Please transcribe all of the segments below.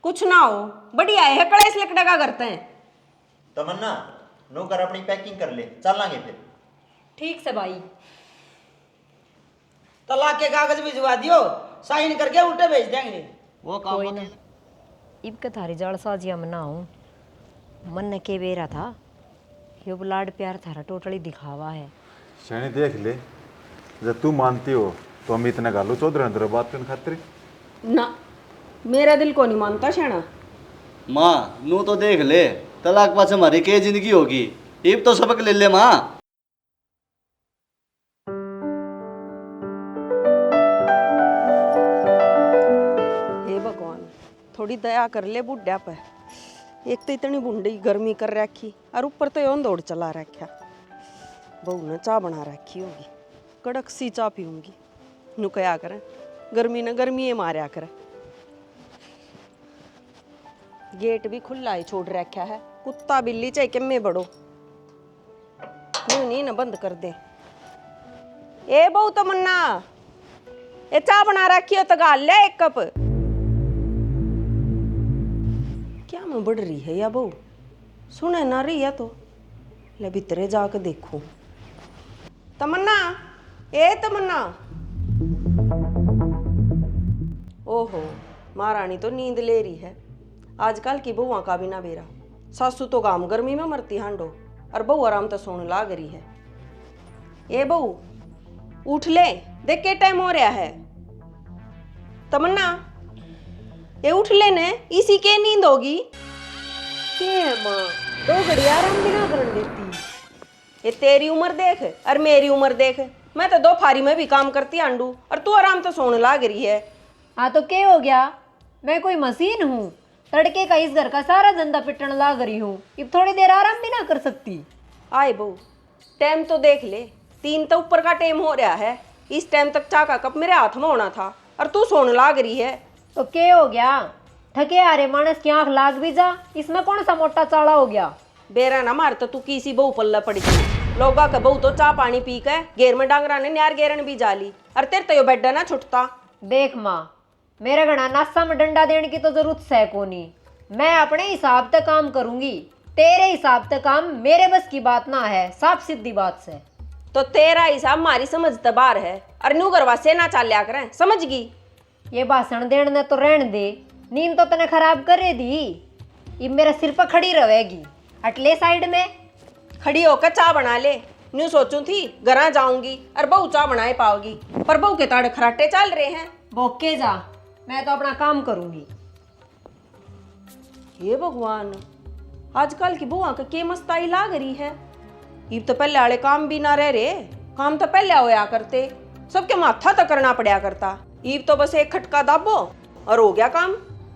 कुछ ना हो, बढ़िया है कड़े से लकड़ा का करते हैं। तमन्ना नौकर अपनी पैकिंग कर ले, चलांगे फिर। ठीक से भाई। तलाक के कागज भिजवा दियो, साइन करके उल्टे भेज देंगे। वो काम कोई ना, इब का थारी जाल साजिया मनाऊं। मन ने के बेरा था, यो लाड प्यार थारा टोटली दिखावा है। शनि देख ले, जब तू मानती हो तो हम इतना गालू चौधरी अंदर बात करने खातिर। ना, मेरा दिल को नहीं मानता शेणा। माँ नू तो देख ले, तलाक पास हमारी क्या जिंदगी होगी। इब तो सबक ले ले माँ। हे भगवान, थोड़ी दया कर ले बुढ़ा पे। एक तो इतनी बुंडी गर्मी कर रखी और ऊपर तो यों दौड़ चला रखा। बहू ने चाय बना रखी होगी, कड़क सी चाय पीऊंगी। नु क्या करें, गर्मी ने गर्मी मारा करे। गेट भी खुला ही छोड़ रखा है, कुत्ता बिल्ली चाहे किम्मे बड़ो यूं नहीं ना बंद कर दे। ए बहू तमन्ना, ये चाय बना रखी हो तो गाल ले एक कप। क्या मैं बढ़ रही है या बहू, सुने ना रही है तो ले भीतरे जाके देखूं। तमन्ना, ए तमन्ना। ओहो, महारानी तो नींद ले रही है। आजकल की बहुआ का भी ना बेरा। सासू तो गाम गर्मी में मरती हांडो और बहू आराम तो सोने लाग रही है। ए बहू उठ ले, देख के टाइम हो रहा है। तमन्ना, ये उठ ले ने, इसी के नींद होगी। के माँ, 2 घड़ी आराम भी ना करने देती। ये तेरी उम्र देख और मेरी उम्र देख। मैं तो 2 फारी में भी काम करती आंडू और तू आराम तो सोने लाग रही है। हाँ तो क्या हो गया, मैं कोई मशीन हूँ? तड़के का इस घर का सारा धंधा पिटने लाग रही हूँ, अब थोड़ी देर आराम भी ना कर सकती? आए बहू, टाइम तो देख ले, 3 तो ऊपर का टाइम हो रहा है। इस टाइम तक चाय का कप मेरे हाथ में होना था और तू सोने लाग रही है। तो क्या हो गया, थके हारे मानस की आंख लाग भी जा, इसमें कौन सा मोटा चाला हो गया? बेरा ना मार तो तू किसी बहू पल्ला पड़ गई। लोगा का बहू तो चाय पानी पी के घेर में डांगरा ने न्यार गेरन भी जाली और तेरे तो यो बेड ना छुटता। देख माँ, मेरे घना नासा में डंडा देने की तो जरूरत है कोनी। मैं अपने हिसाब से काम करूंगी, तेरे हिसाब से काम मेरे बस की बात ना है, साफ सीधी बात से। तो तेरा हिसाब मारी समझ तबार है और नू गरवा से ना चाल्या करें, समझ गई? ये भाषण देने तो रहने दे, नींद तो तने खराब करे दी। ये मेरे सिर पर खड़ी रहेगी, अटले साइड में खड़ी होकर चाय बना ले। न्यू सोचूं थी घरा जाऊंगी और बहू चाय बनाए पाओगी, पर बहू के ताड़े खराटे चल रहे हैं। भोके जा, मैं तो अपना काम करूंगी। ये भगवान, आजकल की बुआ का के मस्ताई लाग रही है। इब तो पहले वाले काम भी ना रह रहे, काम तो पहले होया करते, सबके माथा तो करना पड़ा करता। इब तो बस एक खटका दाबो और हो गया काम,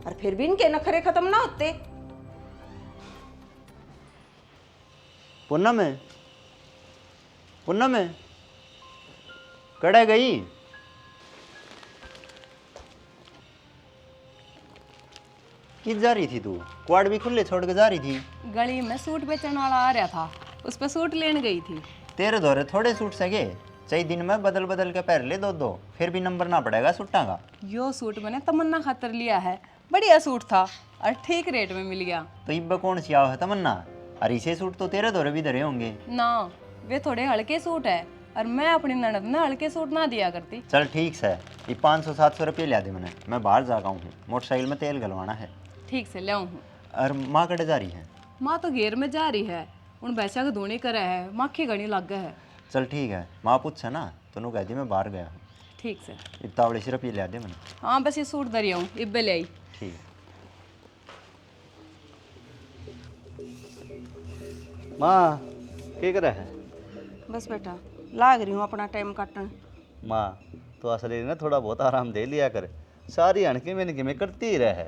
और फिर भी इनके नखरे खत्म ना होते। पूनम है, पूनम है, कड़े गई? किस जा रही थी तू? क्वाड भी खुले छोड़ के जा रही थी। गली में सूट बेचने वाला आ रहा था, उस पर सूट लेने गई थी। तेरे दौरे थोड़े सूट सके, चाहिए दिन में बदल बदल के पहन ले 2-2, फिर भी नंबर ना पड़ेगा सूटा का। यो सूट मैंने तमन्ना खातर लिया है, बढ़िया सूट था और ठीक रेट में मिल गया। तो इब कौन सी आओ है तमन्ना? अरे इसे सूट तो तेरे दौरे भी धरे होंगे ना, वे थोड़े हल्के सूट है और मैं अपनी ननद ने हल्के सूट ना दिया करती। चल ठीक है, ये 500-700 रुपये लिया दे मैंने, मैं बाहर जा हूँ, मोटरसाइकिल में तेल गलवाना है। ठीक से लाऊं हूँ। और माँ कड़े जा रही है? माँ तो घेर में जा रही है, उन भैंसा को धोनी करे है, माखी घनी लग गए है। चल ठीक है, माँ पूछ ना तो नू कह दी मैं बाहर गया हूँ। ठीक से। इतना सिर्फ ये लिया दे मैंने। हाँ बस ये सूट धरी हूँ, इब्बे ले आई। ठीक है। माँ क्या करे है? बस बेटा लाग रही हूँ अपना टाइम काटन। माँ तो असली ना थोड़ा बहुत आराम दे लिया कर, सारी अणके में करती ही रहे।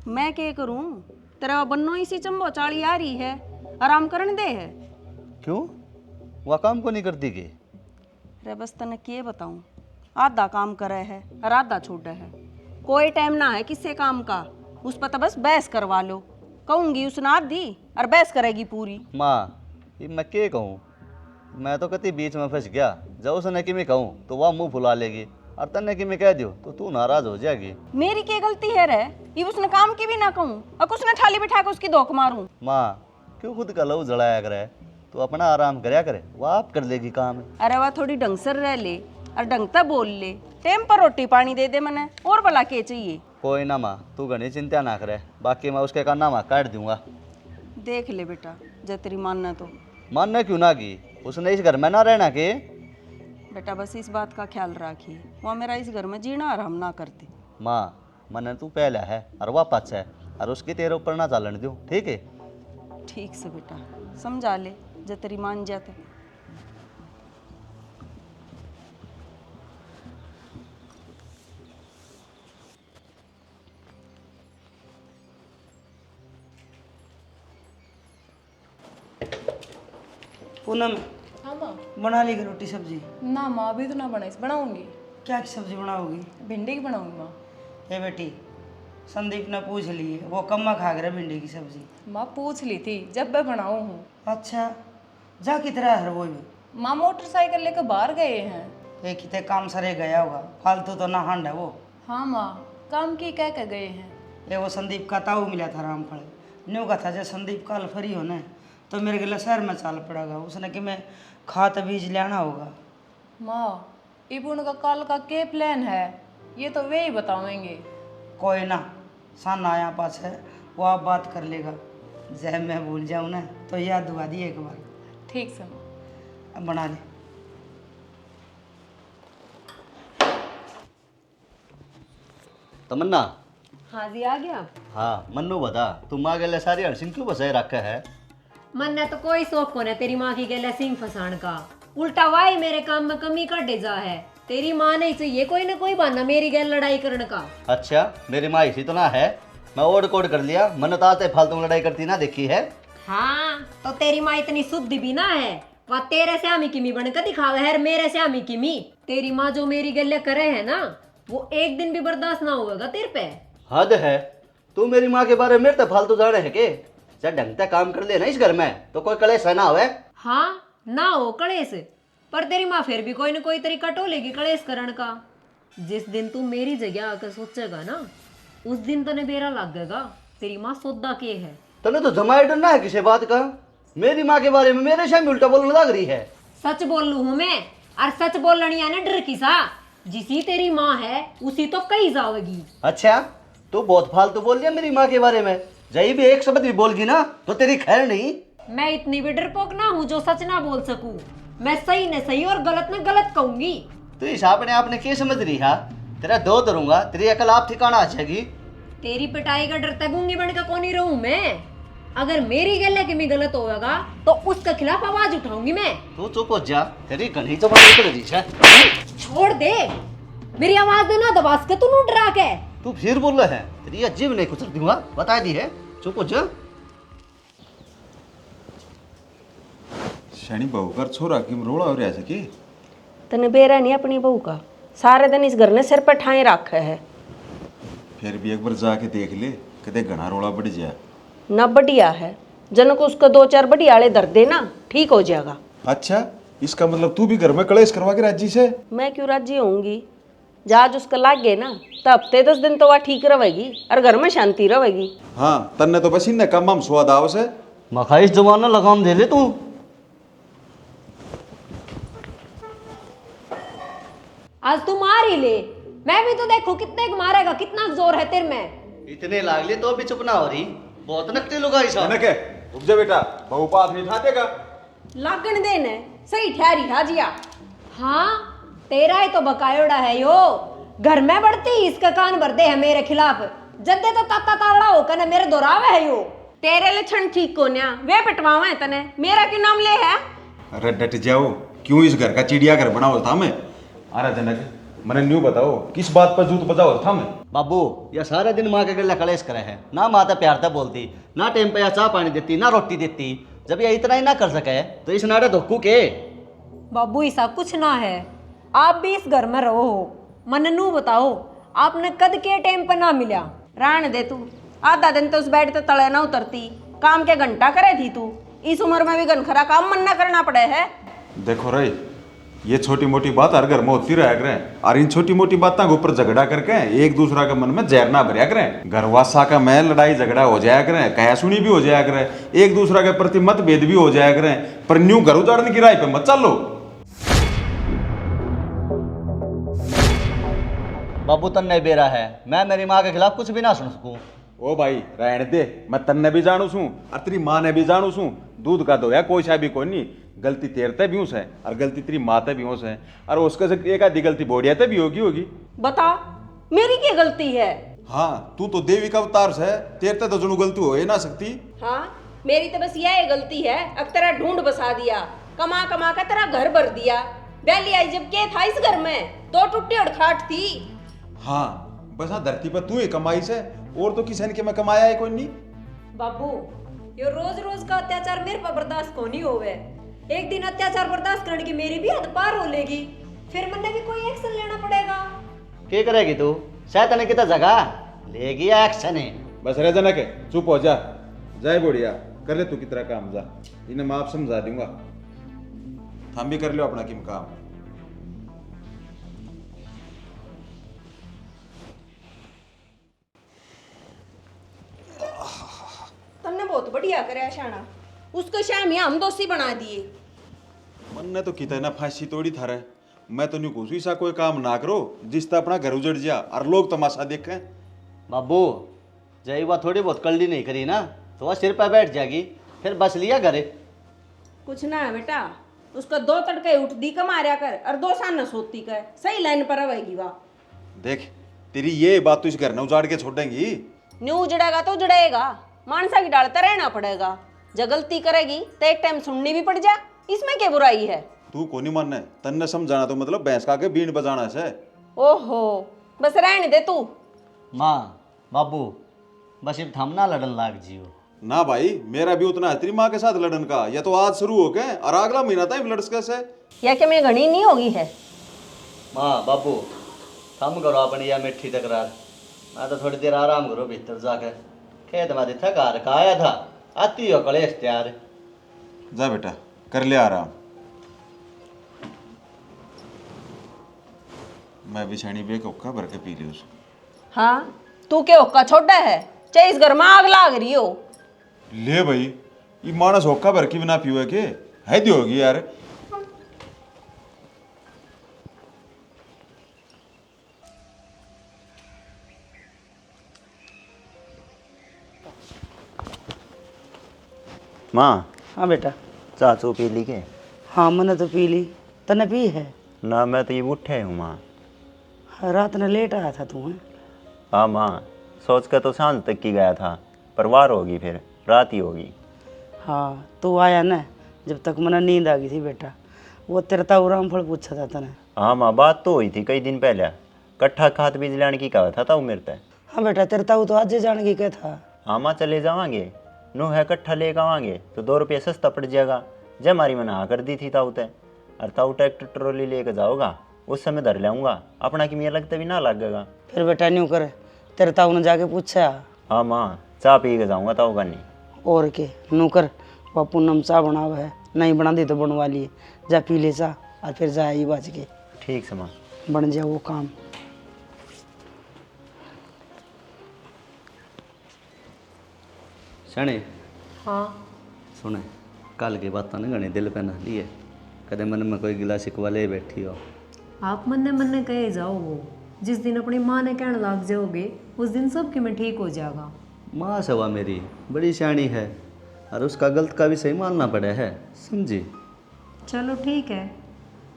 मैं क्या करूं, तेरा बन्नो इसी चंबो चाली आ रही है, आराम करने दे है। क्यों, वह काम को नहीं करती के? रे बस तने के बताऊं, आधा काम करे है और आधा छोड़े है। कोई टाइम ना है किससे काम का, उस पर तो बस बहस करवा लो। कहूंगी उसने आधी और बहस करेगी पूरी। माँ ये मैं क्या कहूँ, मैं तो कति बीच में फंस गया। जब उसने कि मैं कहूँ तो वह मुंह फुला लेगी, और तन्ने की मैं कह दियो तो तू नाराज हो जाएगी। मेरी क्या गलती है रे? ये उसने काम की भी ना कहूँ और उसने थाली बिठा के उसकी धोख मारूं। माँ क्यों खुद का लहू जलाया करे, तू अपना आराम करया करे, वो आप कर लेगी काम। अरे वह थोड़ी ढंग से रह ले और ढंग से बोल ले, टाइम पर रोटी पानी दे दे मने, और भला के चाहिए। कोई ना माँ, तू घनी चिंता ना करे, बाकी मैं उसके का नामा काट दूंगा। देख ले बेटा, जब तेरी मानना तो। मानना क्यों ना की, उसने इस घर में ना रहना के। बेटा बस इस बात का ख्याल रखिए, वहाँ मेरा इस घर में जीना आराम ना करते। माँ मन तू पहला है और वापस है, और उसकी तेरे ऊपर ना चालन दूँ, ठीक है? ठीक से बेटा समझा ले, जब तेरी मान जाते। पूनम हाँ माँ। बना ली रोटी सब्जी? ना माँ अभी तो ना बनाई, बनाऊंगी। क्या की सब्जी बनाओगी? भिंडी की बनाऊंगी माँ। ए बेटी, संदीप ने पूछ ली है, वो कम्मा खा गया भिंडी की सब्जी। माँ पूछ ली थी जब मैं बनाऊँ हूँ। अच्छा, जा कितना है वो भी? माँ मोटरसाइकिल लेकर बाहर गए हैं। एक कितने काम सरे गया होगा, फालतू तो ना हंड है वो। हाँ माँ, काम की कह के गए हैं। ये वो संदीप का ताऊ मिला था रामफल, न्यू का था जब संदीप कल फ्री होने तो मेरे गले शहर में चल पड़ेगा, उसने कि मैं खाद बीज लेना होगा। माँ इपुन का कल का क्या प्लान है, ये तो वे ही बतावेंगे। कोई ना, सन आया पास है, वो आप बात कर लेगा। जब मैं भूल जाऊँ ना तो याद दुआ दी एक बार। ठीक से माँ। अब बना ले। तमन्ना। हाँ जी आ गया। हाँ मन्नू बता, तू माँ गले सारी हरसिंह क्यों बसाए रखा है? मन ने तो कोई शौक को तेरी माँ की गले सिंह फसान का, उल्टा वाई मेरे काम में कमी कर दे जा है। तेरी माँ नहीं चाहिए कोई ना कोई बहाना मेरी गैल लड़ाई करने का। अच्छा मेरी माँ इसी तो ना है, मैं ओड कोड कर लिया, मन तो आते फालतू लड़ाई करती ना देखी है। हाँ तो तेरी माँ इतनी शुद्ध भी ना है, वह तेरे श्यामी किमी बनकर दिखावे है मेरे श्यामी किमी। तेरी माँ जो मेरी गले करे है ना, वो एक दिन भी बर्दाश्त ना होगा तेरे पे। हद है, तू मेरी माँ के बारे में मेरे तो फालतू जाने है के? जब ढंग से काम कर लेना इस घर में तो कोई कलेश है ना होवे। हाँ ना हो कलेश, पर तेरी माँ फिर भी कोई ना कोई तरीका टोलेगी कलेश करण का। जिस दिन तू मेरी जगह आकर सोचेगा ना, उस दिन तने बेरा लगेगा तेरी माँ सौदा के है। तने तो जमाए डरना है किसी बात का, मेरी माँ के बारे में मेरे सामने उल्टा बोलने लग रही है। सच बोल लू हूँ मैं, और सच बोलनी है ना डर किसा, जिसी तेरी माँ है उसी तो कही जाओगी। अच्छा तू बहुत फालतू बोल दिया मेरी माँ के बारे में, जही भी एक शब्द भी बोलगी ना तो तेरी खैर नहीं। मैं इतनी भी डरपोक ना हूँ जो सच ना बोल सकूं, मैं सही न सही और गलत न गलत कहूंगी। तू इस अपने आप ने क्या समझ रही है? तेरा दो दरूंगा, तेरी अकल आप ठिकाना आ जाएगी। तेरी पिटाई का डरता गूंगी बनकर कौन ही रहूं मैं। अगर मेरी गले की में गलत होगा तो उसके खिलाफ आवाज उठाऊंगी मैं। तू चुप हो जा, तेरी घनी जबान निकल रही है। छोड़ दे, मेरी आवाज देना दबास के तू डरा के। तू फिर बोल रहा है, तेरी अजीब नहीं कुछ दूंगा, बता दी है। चुप हो जा। शनि बहू कर छोरा की रोड़ा हो रहा है कि तने बेरा नहीं अपनी बहू का, सारे दिन इस घर ने सिर पर ठाए रखा है। फिर भी एक बार जाके देख ले, कदे घना रोड़ा बढ़ जाए ना। बढ़िया है, जन को उसको 2-4 बढ़िया वाले दर देना, ठीक हो जाएगा। अच्छा इसका मतलब तू भी घर में कलेश करवा के राजी से? मैं क्यों राजी होऊंगी? जहाज उसका लाग गए ना तो हफ्ते 10 दिन तो वह ठीक रहेगी और घर में शांति रहेगी। हाँ तन्ने तो बस इन्हें कम हम स्वाद आवस है। मखाइस जमाना लगाम दे ले तू। आज तू मार ही ले, मैं भी तो देखो कितने मारेगा, कितना जोर है तेरे में। इतने लागले तो भी चुप ना हो रही, बहुत नकली लोग ऐसा। के रुक जा बेटा, बहू पास नहीं उठा देगा। लागण देने सही ठहरी हाजिया। हाँ तेरा ही तो बकायोड़ा है यो, घर में बढ़ती इसका कान भर दे है मेरे खिलाफ। जद्दे तो ताता तावड़ा होकर मेरे दोहरावे है यो। तेरे लक्षण ठीक को न्या, वे पटवावे तने, मेरा क्यों नाम ले है? अरे डट जाओ, क्यों इस घर का चिड़ियाघर बनाओ था मैं? अरे जनक मैंने न्यू बताओ किस बात पर जूत बजाओ था मैं? बाबू ये सारे दिन माँ के गले कलेश करे है ना, माता प्यार था बोलती ना, टाइम पे या चाह पानी देती ना रोटी देती। जब ये इतना ही ना कर सके तो इस नारे धोखू के। बाबू ऐसा कुछ ना है, आप भी इस घर में रहो हो। मननू बताओ आपने कद के टाइम पर ना मिला? राण दे तू, आधा दिन तो उस बेड ते तले ना उतरती, काम के घंटा करे थी तू। इस उम्र में भी घनखरा काम मन ना करना पड़े है। देखो रे, ये छोटी मोटी बात हर घर में होती रहा करें, और इन छोटी मोटी बातों के ऊपर झगड़ा करके एक दूसरा के मन में जहर ना भरिया करें। घरवासा का में लड़ाई झगड़ा हो जाया करें, कह सुनी भी हो जाया करें, एक दूसरा के प्रति मतभेद भी हो जाया करें, पर न्यू घर उजाड़ने की राह पे मत चलो। बाबू तन्ने बेरा है, मैं मेरी माँ के खिलाफ कुछ भी ना सुन सकूं। ओ भाई रहने दे, मैं तन्ने भी जानू छूं और तेरी माँ ने भी जानू छूं। दूध का दोया कोई सा भी कोई नहीं, गलती तेरते भी उस है और गलती तेरी माँ ते भी उस है, और उसके से एक आधी गलती बोड़िया ते भी होगी। बता, मेरी क्या गलती है? हाँ, तू तो देवी का अवतार है, तेरते तो जुनू गलती हो ही ना सकती। हाँ, मेरी तो बस यह गलती है, अब तेरा ढूंढ बसा दिया, कमा कमा कर तेरा घर भर दिया। बैली आई जब के था इस घर में, तो टुट्टी और खाट थी। हाँ, बस हाँ धरती पर तू ही कमाई से, और तो किसी ने के मैं कमाया है कोई नहीं। बाबू, ये रोज रोज का अत्याचार मेरे पर बर्दाश्त को नहीं होवे। एक दिन अत्याचार बर्दाश्त करने की मेरी भी हद पार हो लेगी, फिर मैंने भी कोई एक्शन लेना पड़ेगा। क्या करेगी तू? शायद तने कितना जगह लेगी एक्शन है। बस रह जाना के, चुप हो जा, जाए बोड़िया कर ले तू कितना काम जा, इन्हें मैं आप समझा दूंगा। हम भी कर लो अपना किम काम। तुमने बहुत बढ़िया करे शाना, उसको शाम यहाँ हम दोषी बना दिए। मन ने तो कितना ना फांसी तोड़ी थारे, मैं तो नहीं कुछ ऐसा कोई काम ना करो जिससे अपना घर उजड़ जा और लोग तमाशा देखें। बाबू जय वह थोड़ी बहुत कल्ली नहीं करी ना तो वह सिर पर बैठ जाएगी, फिर बस लिया घरे। कुछ ना है बेटा, उसका 2 तड़के उठ दी कमारिया कर और 2 सान न सोती कर, सही लाइन पर आवेगी वाह। देख तेरी ये बात तो इस घर ने उजाड़ के छोड़ेंगी। न्यू उजड़ेगा तो उजड़ेगा, मानसा की डालता रहना पड़ेगा। जब गलती करेगी तो एक टाइम सुननी भी पड़ जा, इसमें क्या बुराई है? तू को नहीं मानना, तन्ने समझाना तो मतलब भैंस का के बीन बजाना से। ओहो, बस रहने दे तू। माँ बाबू बस अब थम ना लड़न लाग जियो। ना भाई, मेरा भी उतना है तेरी माँ के साथ लड़न का, या तो आज शुरू हो के और अगला महीना तक लड़स कैसे। या क्या मैं घनी नहीं होगी है? माँ बाबू थम करो अपनी या मिट्टी तकरार, मैं तो थोड़ी देर आराम करो भीतर जाकर। खेत में थका रखा आया था, आती हो कलेश तैयार। जा बेटा कर ले आराम, मैं बिछानी बेक ओक्का भर के पी ली उस। हाँ, तू क्या ओक्का छोड़ा है? चाहे इस घर में आग लाग रही हो। ले भाई, ये मानस ओक्का भर की बिना पीवे के है दी होगी यार। माँ हाँ बेटा। चाचू पी ली के? हाँ मैंने तो पी ली, तने पी है? ना मैं तो ये उठे हूँ माँ। रात ने लेट आया था तू? हाँ माँ, सोच कर तो सांझ तक की गया था, पर वार होगी फिर रात ही होगी। हाँ तू आया ना जब तक मैंने नींद आ गई थी बेटा। वो तेरा ताऊ रामफल पूछा था तने। हाँ माँ, बात तो हुई थी कई दिन पहले, कट्ठा खाद बीज लाने की कहा था मेरे से। हाँ बेटा, तेरा ताऊ तो आज जाने की क्या था। हाँ माँ, चले जावांगे, नो है कट्ठा लेकर आवांगे तो 2 रुपये सस्ता पड़ जाएगा। जब हमारी मैंने हाँ कर दी थी ताऊ ते, और ताऊ ट्रैक्टर ट्रॉली लेकर जाओगा, उस समय धर लाऊंगा, अपना की मियाँ लगता भी ना लगेगा। फिर बेटा न्यू कर, तेरे ताऊ ने जाके पूछा। हाँ माँ, चाय पी के जाऊँगा ताऊ का नहीं। और के नू कर, बापू नम चाह बनावा है, नहीं बना दी तो बनवा लिए, जा पी ले चा और फिर जा ही बाज के। ठीक से माँ, बन जाए वो काम। सने हाँ, सुने, कल की बात ने घनी दिल पे ना लिए, कदे मन में कोई गिला शिकवा ले बैठी हो। आप मन कहे जाओ, वो जिस दिन अपनी माँ ने कहने लग जाओगे उस दिन सबके में ठीक हो जाएगा। माँ सवा मेरी बड़ी सियाणी है और उसका गलत का भी सही मानना पड़ा है, समझी। चलो ठीक है,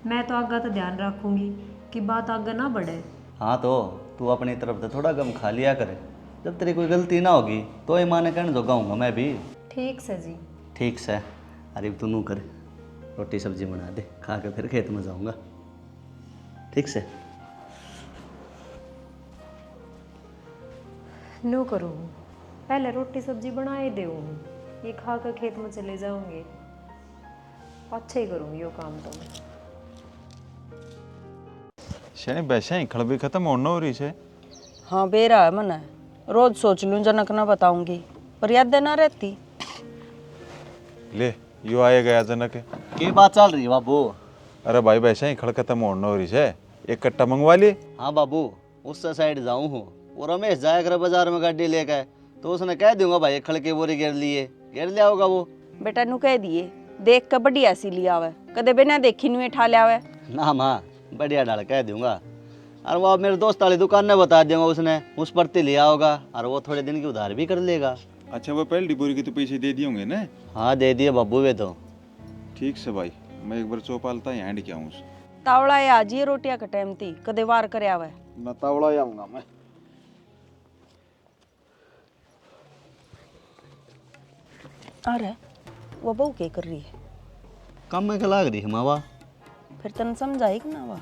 मैं तो आगे तो ध्यान रखूंगी कि बात आगे ना बढ़े। हाँ तो तू अपनी तरफ से थोड़ा कम खा लिया करे, जब तेरी कोई गलती ना होगी तो ये माँ ने कहने जो गाऊँगा मैं भी। ठीक से जी। ठीक से। अरे तू नू करे, रोटी सब्जी बना दे, खा के फिर खेत में जाऊँगा। ठीक से। नो करो, पहले रोटी सब्जी बनाए दे, ये खा कर खेत में चले जाऊंगे। अच्छा ही करूँगी वो काम तो मैं। शनि वैसे ही खड़बी खत्म होना हो रही से। हाँ बेरा है मन, रोज सोच लूँ जनक ना बताऊंगी, पर याद देना रहती। ले यो आए गया जनक। की बात चल रही है बाबू? अरे भाई वैसे ही खड़ खत्म होने हो रही है, एक कट्टा मंगवा ले। हाँ बाबू, उससे साइड जाऊँ हूँ। वो रमेश जाया कर बाजार में गाड़ी लेकर, तो उसने कह दूंगा भाई खड़ के बोरी घेर लिए, घेर लिया होगा वो। बेटा नु कह दिए देख के बढ़िया सी लिया आवे, कदे बिना देखी नु ठा लिया आवे। ना माँ, बढ़िया डाल कह दूंगा। और वो मेरे दोस्त वाली दुकान ने बता दूंगा, उसने उस पर ते लिया होगा और वो थोड़े दिन की उधार भी कर लेगा। अच्छा वो पहली बोरी के तो पैसे दे दिए होंगे ना? हाँ दे दिए बाबू वे तो। ठीक से भाई, मैं एक बार चौपालता यहाँ हैंड क्या हूँ। तावड़ा ये आज ये रोटियां का टाइम थी, कदे वार करे आवे। न तावड़ा आऊंगा मैं। अरे वो बहू क्या कर रही है? कम में लाग रही है मावा। फिर तन समझाई कि ना वा?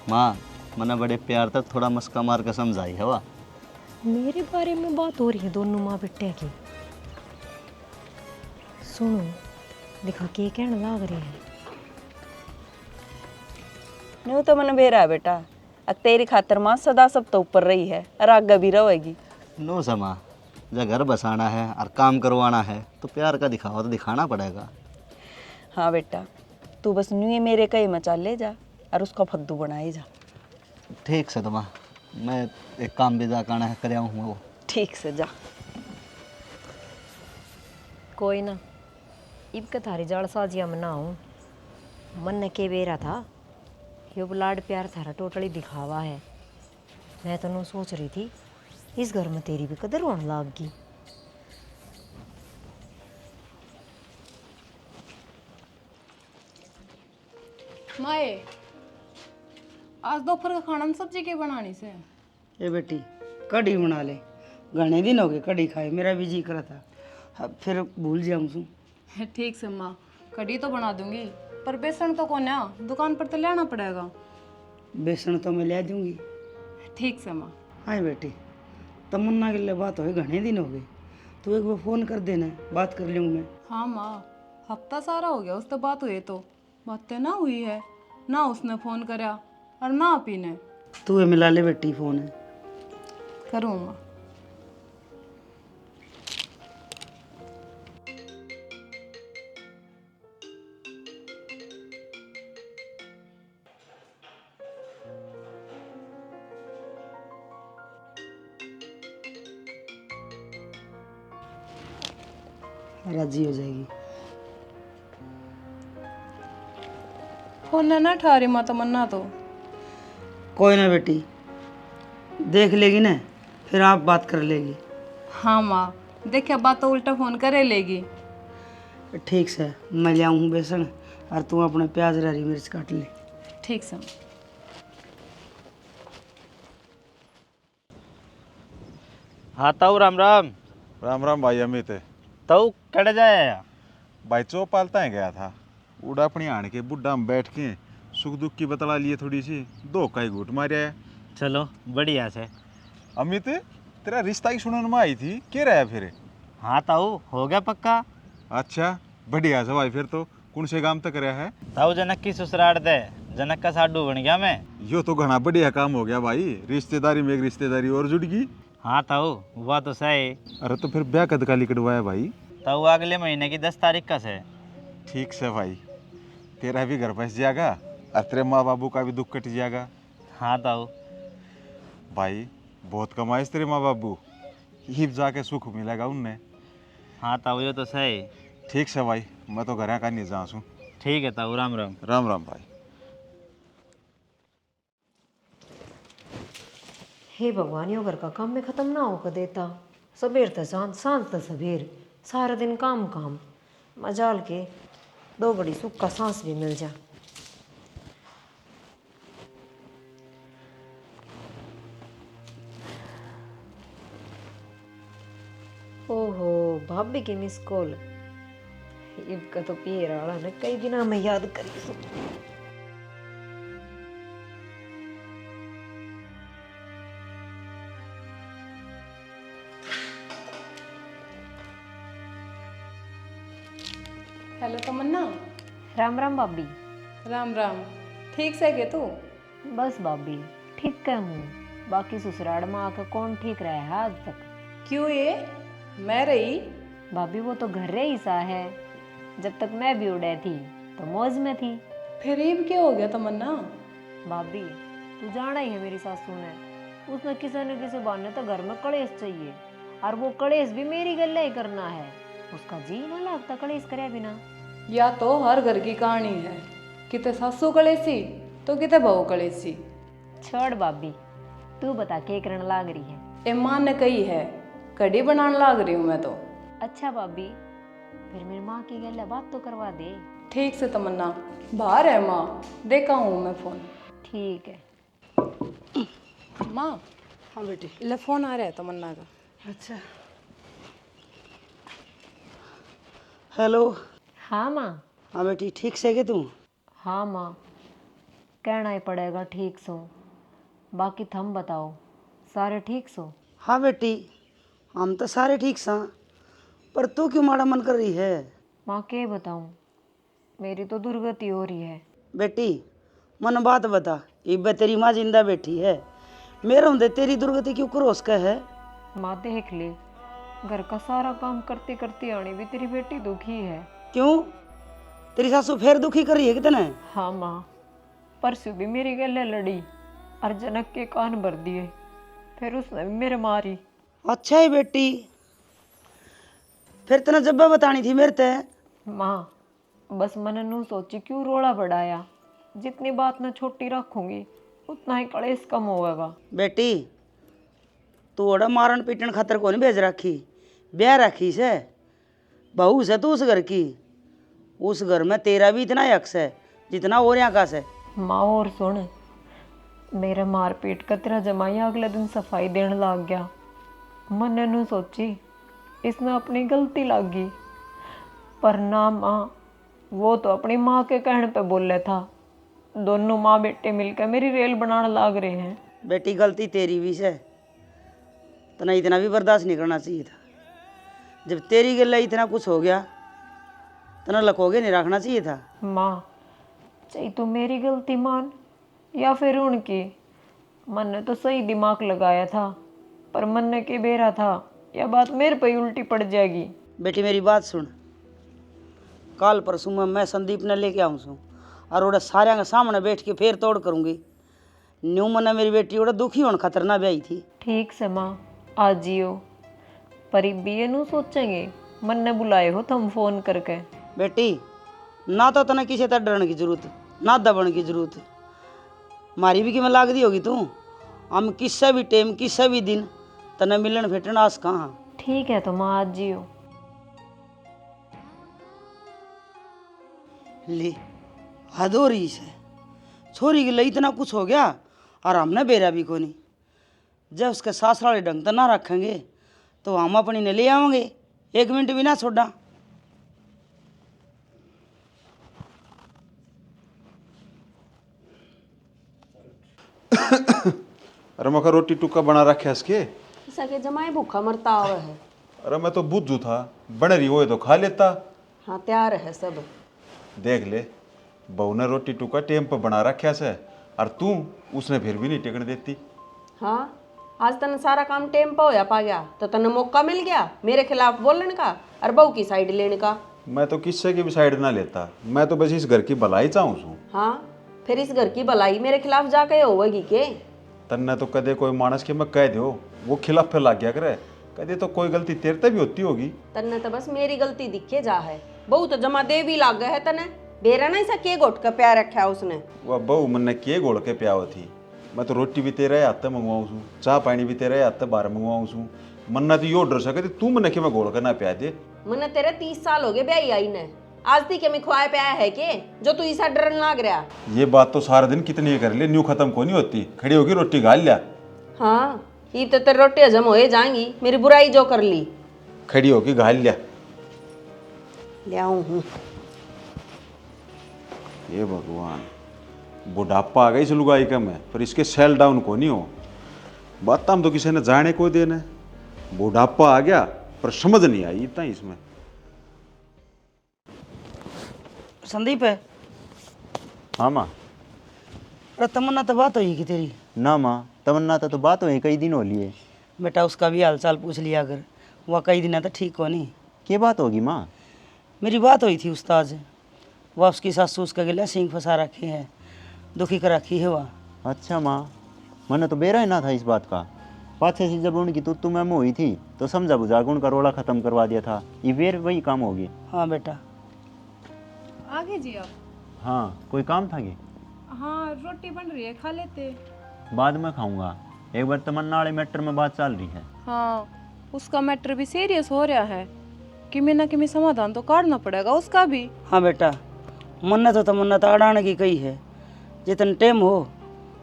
माँ मना बड़े प्यार तक थोड़ा मस्का मार कर समझाई है वाह। मेरे बारे में बात हो रही है दोनों माँ बेटे की। सुनो, दिखा के कहने लाग रही है। न्यू तो मन बेरा है बेटा, अब तेरी खातर माँ सदा सब तो ऊपर रही है और आगे भी रहेगी। नो समा, जब घर बसाना है और काम करवाना है तो प्यार का दिखावा तो दिखाना पड़ेगा। हाँ बेटा, तू बस न्यू मेरे कई मचा ले जा और उसका फद्दू बनाए जा। ठीक से तो माँ, मैं एक काम भी जा करना है कर आऊँ वो। ठीक से जा। कोई ना, इब के थारी जाड़ साजिया में ना हूँ। मन ने के बेरा था, यो लाड प्यार थारा टोटली दिखावा है। मैं तो सोच रही थी इस घर में तेरी भी कदर होने लाग गई। माए, आज दोपहर का खाना में सब्जी क्या बनानी से? ये बेटी कढ़ी बना ले, घने दिन हो गए कढ़ी खाए, मेरा भी जी करा था, अब फिर भूल जाऊँ सू। ठीक से माँ, कढ़ी तो बना दूंगी, पर बेसन तो कौन है, दुकान पर तो लेना पड़ेगा। बेसन तो मैं ले दूंगी। ठीक से माँ। हाँ बेटी, तमन्ना के लिए बात हो गई, घने दिन हो गए, तू एक बार फ़ोन कर देना, बात कर लूँगी मैं। हाँ माँ, हफ्ता सारा हो गया उससे बात हुई, तो बातें ना हुई है, ना उसने फ़ोन करा और ना आपी ने। तू मिला ले बेटी फ़ोन है। करूँ माँ। राजी हो जाएगी। फोन ना ठा रही माँ तमन्ना तो। कोई ना बेटी, देख लेगी ना, फिर आप बात कर लेगी। हाँ माँ, देखिए बात तो उल्टा फ़ोन करे लेगी। ठीक से, मैं ले आऊँ बेसन और तू अपने प्याज हरी मिर्च काट ले। ठीक से। हाँ ताऊ राम राम। राम राम भाई अमित। ताऊ कड़ जाया? भाई चौपालता है गया था, उड़ा अपनी आण के बुढ़ा में बैठ के सुख दुख की बतला लिए थोड़ी सी, दो का ही घूट मारे है। चलो बढ़िया से। अमित तेरा रिश्ता की सुनने में आई थी, क्या रहा फिर? हाँ ताऊ हो गया पक्का। अच्छा बढ़िया से भाई, फिर तो कौन से गांव तक रहा है? ताऊ जनक की ससुराल दे, जनक का साडू बन गया मैं। यो तो घना बढ़िया काम हो गया भाई, रिश्तेदारी में एक रिश्तेदारी और जुड़ गई। हाँ ताऊ हुआ तो सही। अरे तो फिर ब्याह कद का लिखवाया भाई? ताऊ अगले महीने की 10 तारीख का से। ठीक से भाई, तेरा भी घर बस जाएगा और तेरे माँ बाबू का भी दुख कट जाएगा। हाँ ताऊ। भाई बहुत कमाए तेरे माँ बाबू, हिप जाके सुख मिलेगा उनने। हाँ ताऊ ये तो सही। ठीक से भाई, मैं तो घर का नहीं जा सूँ। ठीक है ताऊ, राम राम। राम राम भाई। हे भगवान, यो घर का काम में ख़त्म ना होकर देता। सबेर तो सांझ, सांझ तो सबेर, सारा दिन काम काम। मजाल के दो बड़ी सुख का सांस भी मिल जा। ओहो, भाभी की मिस कॉल। इनका तो पिए रहा ने कई दिना में याद करी सो। हेलो तमन्ना। राम राम भाभी। राम राम। ठीक से के तू? बस भाभी ठीक है हूँ, बाकी ससुराल में आकर कौन ठीक रहा है आज तक? क्यों ये मैं रही? भाभी वो तो घर ही सा है, जब तक मैं भी उड़े थी तो मौज में थी। फिर ये क्या हो गया तमन्ना? भाभी तू जाना ही है मेरी सासू ने, उसने किसी न किसी बहाने तो घर में कलेश चाहिए, और वो कलेश भी मेरी गले ही करना है। उसका जी ना लगता कलेश करे बिना। या तो हर घर की कहानी है, किते सासू कलेसी तो किते बहू कलेसी। छोड़ भाभी, तू बता के करने लाग रही है। ए माँ ने कही है, कढ़ी बनाने लाग रही हूँ मैं तो। अच्छा भाभी, फिर मेरी माँ की गले बात तो करवा दे। ठीक से तमन्ना, बाहर है माँ, देखा हूँ मैं फोन। ठीक है। माँ हाँ बेटी। ले फोन आ रहा है तमन्ना का। अच्छा, हेलो। हाँ माँ। हाँ बेटी, ठीक से है तू? हाँ माँ, कहना ही पड़ेगा ठीक सो। बाकी थम बताओ, सारे ठीक सो? हाँ बेटी, हम तो सारे ठीक सा, पर तू क्यों माड़ा मन कर रही है? माँ के बताऊँ, मेरी तो दुर्गति हो रही है। बेटी मन बात बता, इब्बे तेरी माँ जिंदा बैठी है, मेरे होंदे तेरी दुर्गति क्यों क्रोस का है? माँ देख ले, घर का सारा काम करते करते आनी भी तेरी बेटी दुखी है। क्यों, तेरी सासू फिर दुखी कर रही है कितने? हाँ माँ, परसों भी मेरी गले लड़ी और जनक के कान भर दिए, फिर उसने भी मेरे मारी। अच्छा है बेटी, फिर तेने जब बतानी थी मेरे ते। माँ बस मन नू सोची क्यों रोड़ा बढ़ाया, जितनी बात मैं छोटी रखूंगी उतना ही कलेश कम होगा। बेटी तू ओड़ा मारन पीटन खातर को नहीं भेज रखी, ब्याह रखी से बहू से तू उस घर की, उस घर में तेरा भी इतना हक है जितना और यहाँ का से। माँ और सुन, मेरे मार पीट का तेरा जमाई अगले दिन सफाई देने लग गया। मन नू सोची इसने अपनी गलती लागी, पर ना माँ, वो तो अपनी माँ के कहने पे बोले था। दोनों माँ बेटे मिलकर मेरी रेल बनाने लाग रहे हैं। बेटी गलती तेरी भी से, तना इतना भी बर्दाश्त नहीं करना चाहिए था। जब तेरी गले इतना कुछ हो गया तना लकोगे नहीं रखना चाहिए था। माँ चाहे तू मेरी गलती मान या फिर उनकी, मन ने तो सही दिमाग लगाया था, पर मन ने के बेरा था यह बात मेरे पे ही उल्टी पड़ जाएगी। बेटी मेरी बात सुन, काल परसों में मैं संदीप ने लेके आऊँ सू और ओड़ा सारे के सामने बैठ के फिर तोड़ करूँगी। न्यू मन मेरी बेटी ओड़ा दुखी होने खातर ना ब्याई थी। ठीक से माँ, आज जियो, पर ये नू सोचेंगे मन ने बुलाए हो तुम फोन करके। बेटी ना तो तने किसी तरह डरने की जरूरत ना दबने की जरूरत, मारी भी कि मैं लाग दी होगी तू। हम किस्सा भी टेम किस्सा भी दिन तने मिलन फिटन आस कहाँ। ठीक है तो माँ, आज जियो। ले हद हो रही से, छोरी के लिए इतना कुछ हो गया और हमने बेरा भी को नहीं। जब उसके सासराले ढंग तो ना रखेंगे तो हम अपनी ने ले आवेंगे, एक मिनट भी ना छोड़ा। अरे मका रोटी टुक्का बना रखे इसके। सके जमाई भूखा मरता आवे है। अरे मैं तो बुद्धू था, बन रही हो तो खा लेता। हाँ तैयार है सब। देख ले, बहू ने रोटी टुक्का टेम पर बना रखा से, और तू उसने फिर भी नहीं टिकन देती। हाँ आज तने सारा काम टेम पे होया पा गया तो तने मौका मिल गया मेरे खिलाफ बोलने का और बहू की साइड लेने का। मैं तो किससे की भी साइड ना लेता, मैं तो बस इस घर की भलाई चाहूँ। हाँ फिर इस घर की भलाई मेरे खिलाफ जाके होगी के? तन्ने तो कदे कोई मानस के मैं कह दो वो खिलाफ फिर लाग गया करे, कदे तो कोई गलती तेरे ते भी होती होगी। तन्ने तो बस मेरी गलती दिखे जा है, बहू तो जमा दे भी लाग गया है तने। बेरा नहीं सा के घोट का प्यार रखा है उसने। वह बहू मन ने के गोड़ के प्याव थी, मैं तो रोटी भी तेरे हाथ से मंगवाऊँ छूँ, चाह पानी भी तेरे हाथ से बाहर मंगवाऊँ छूँ। मन्ना तो यो डर सके तू मन के मैं गोड़ कर ना प्या दे। मने तेरे 30 साल हो गए ब्याई आई ने, आज तक हमें खुआए पे आया है के जो तू ऐसा डरन लाग रहा? ये बात तो सारा दिन कितनी कर ले, न्यू खत्म को नहीं होती। खड़ी होगी रोटी गाल लिया। हाँ ये तो तेरी रोटी हजम होए जाएंगी, मेरी बुराई जो कर ली। खड़ी होगी गाल लिया। ले आऊं हूँ। ये भगवान, बुढ़ापा आ गई इस लुगाई का में, पर इसके सेल डाउन को नहीं हो। बात हम तो किसी ने जाने को देना, बुढ़ापा आ गया पर समझ नहीं आई इतना इसमें। संदीप है? हाँ माँ। अरे तमन्ना तो बात हुई कि तेरी? ना माँ, तमन्ना तो बात हुई कई दिन हो लिए। बेटा उसका भी हाल चाल पूछ लिया अगर, वह कई दिन तो ठीक हो नहीं। क्या बात होगी माँ? मेरी बात हुई थी उस्ताद से, वह उसकी सासू उसका गिला सिंह फंसा रखी है, दुखी कर रखी है वह। अच्छा माँ, मैंने तो बेरा ही ना था इस बात का। पाछे से जब उनकी तू मैम हुई थी तो समझा बुझा के उनका रोला खत्म करवा दिया था। ये फिर वही काम होगी। हाँ बेटा। आगे जी आप। हाँ, कोई काम था कि? हाँ रोटी बन रही है, खा लेते। बाद में खाऊंगा। एक बार तमन्ना वाले मैटर में बात चल रही है। हाँ उसका मैटर भी सीरियस हो रहा है, किमी ना किमी समाधान तो काटना पड़ेगा उसका भी। हाँ बेटा, मन्नत हो तो मन्नत अड़ाने की कही है। जितने टाइम हो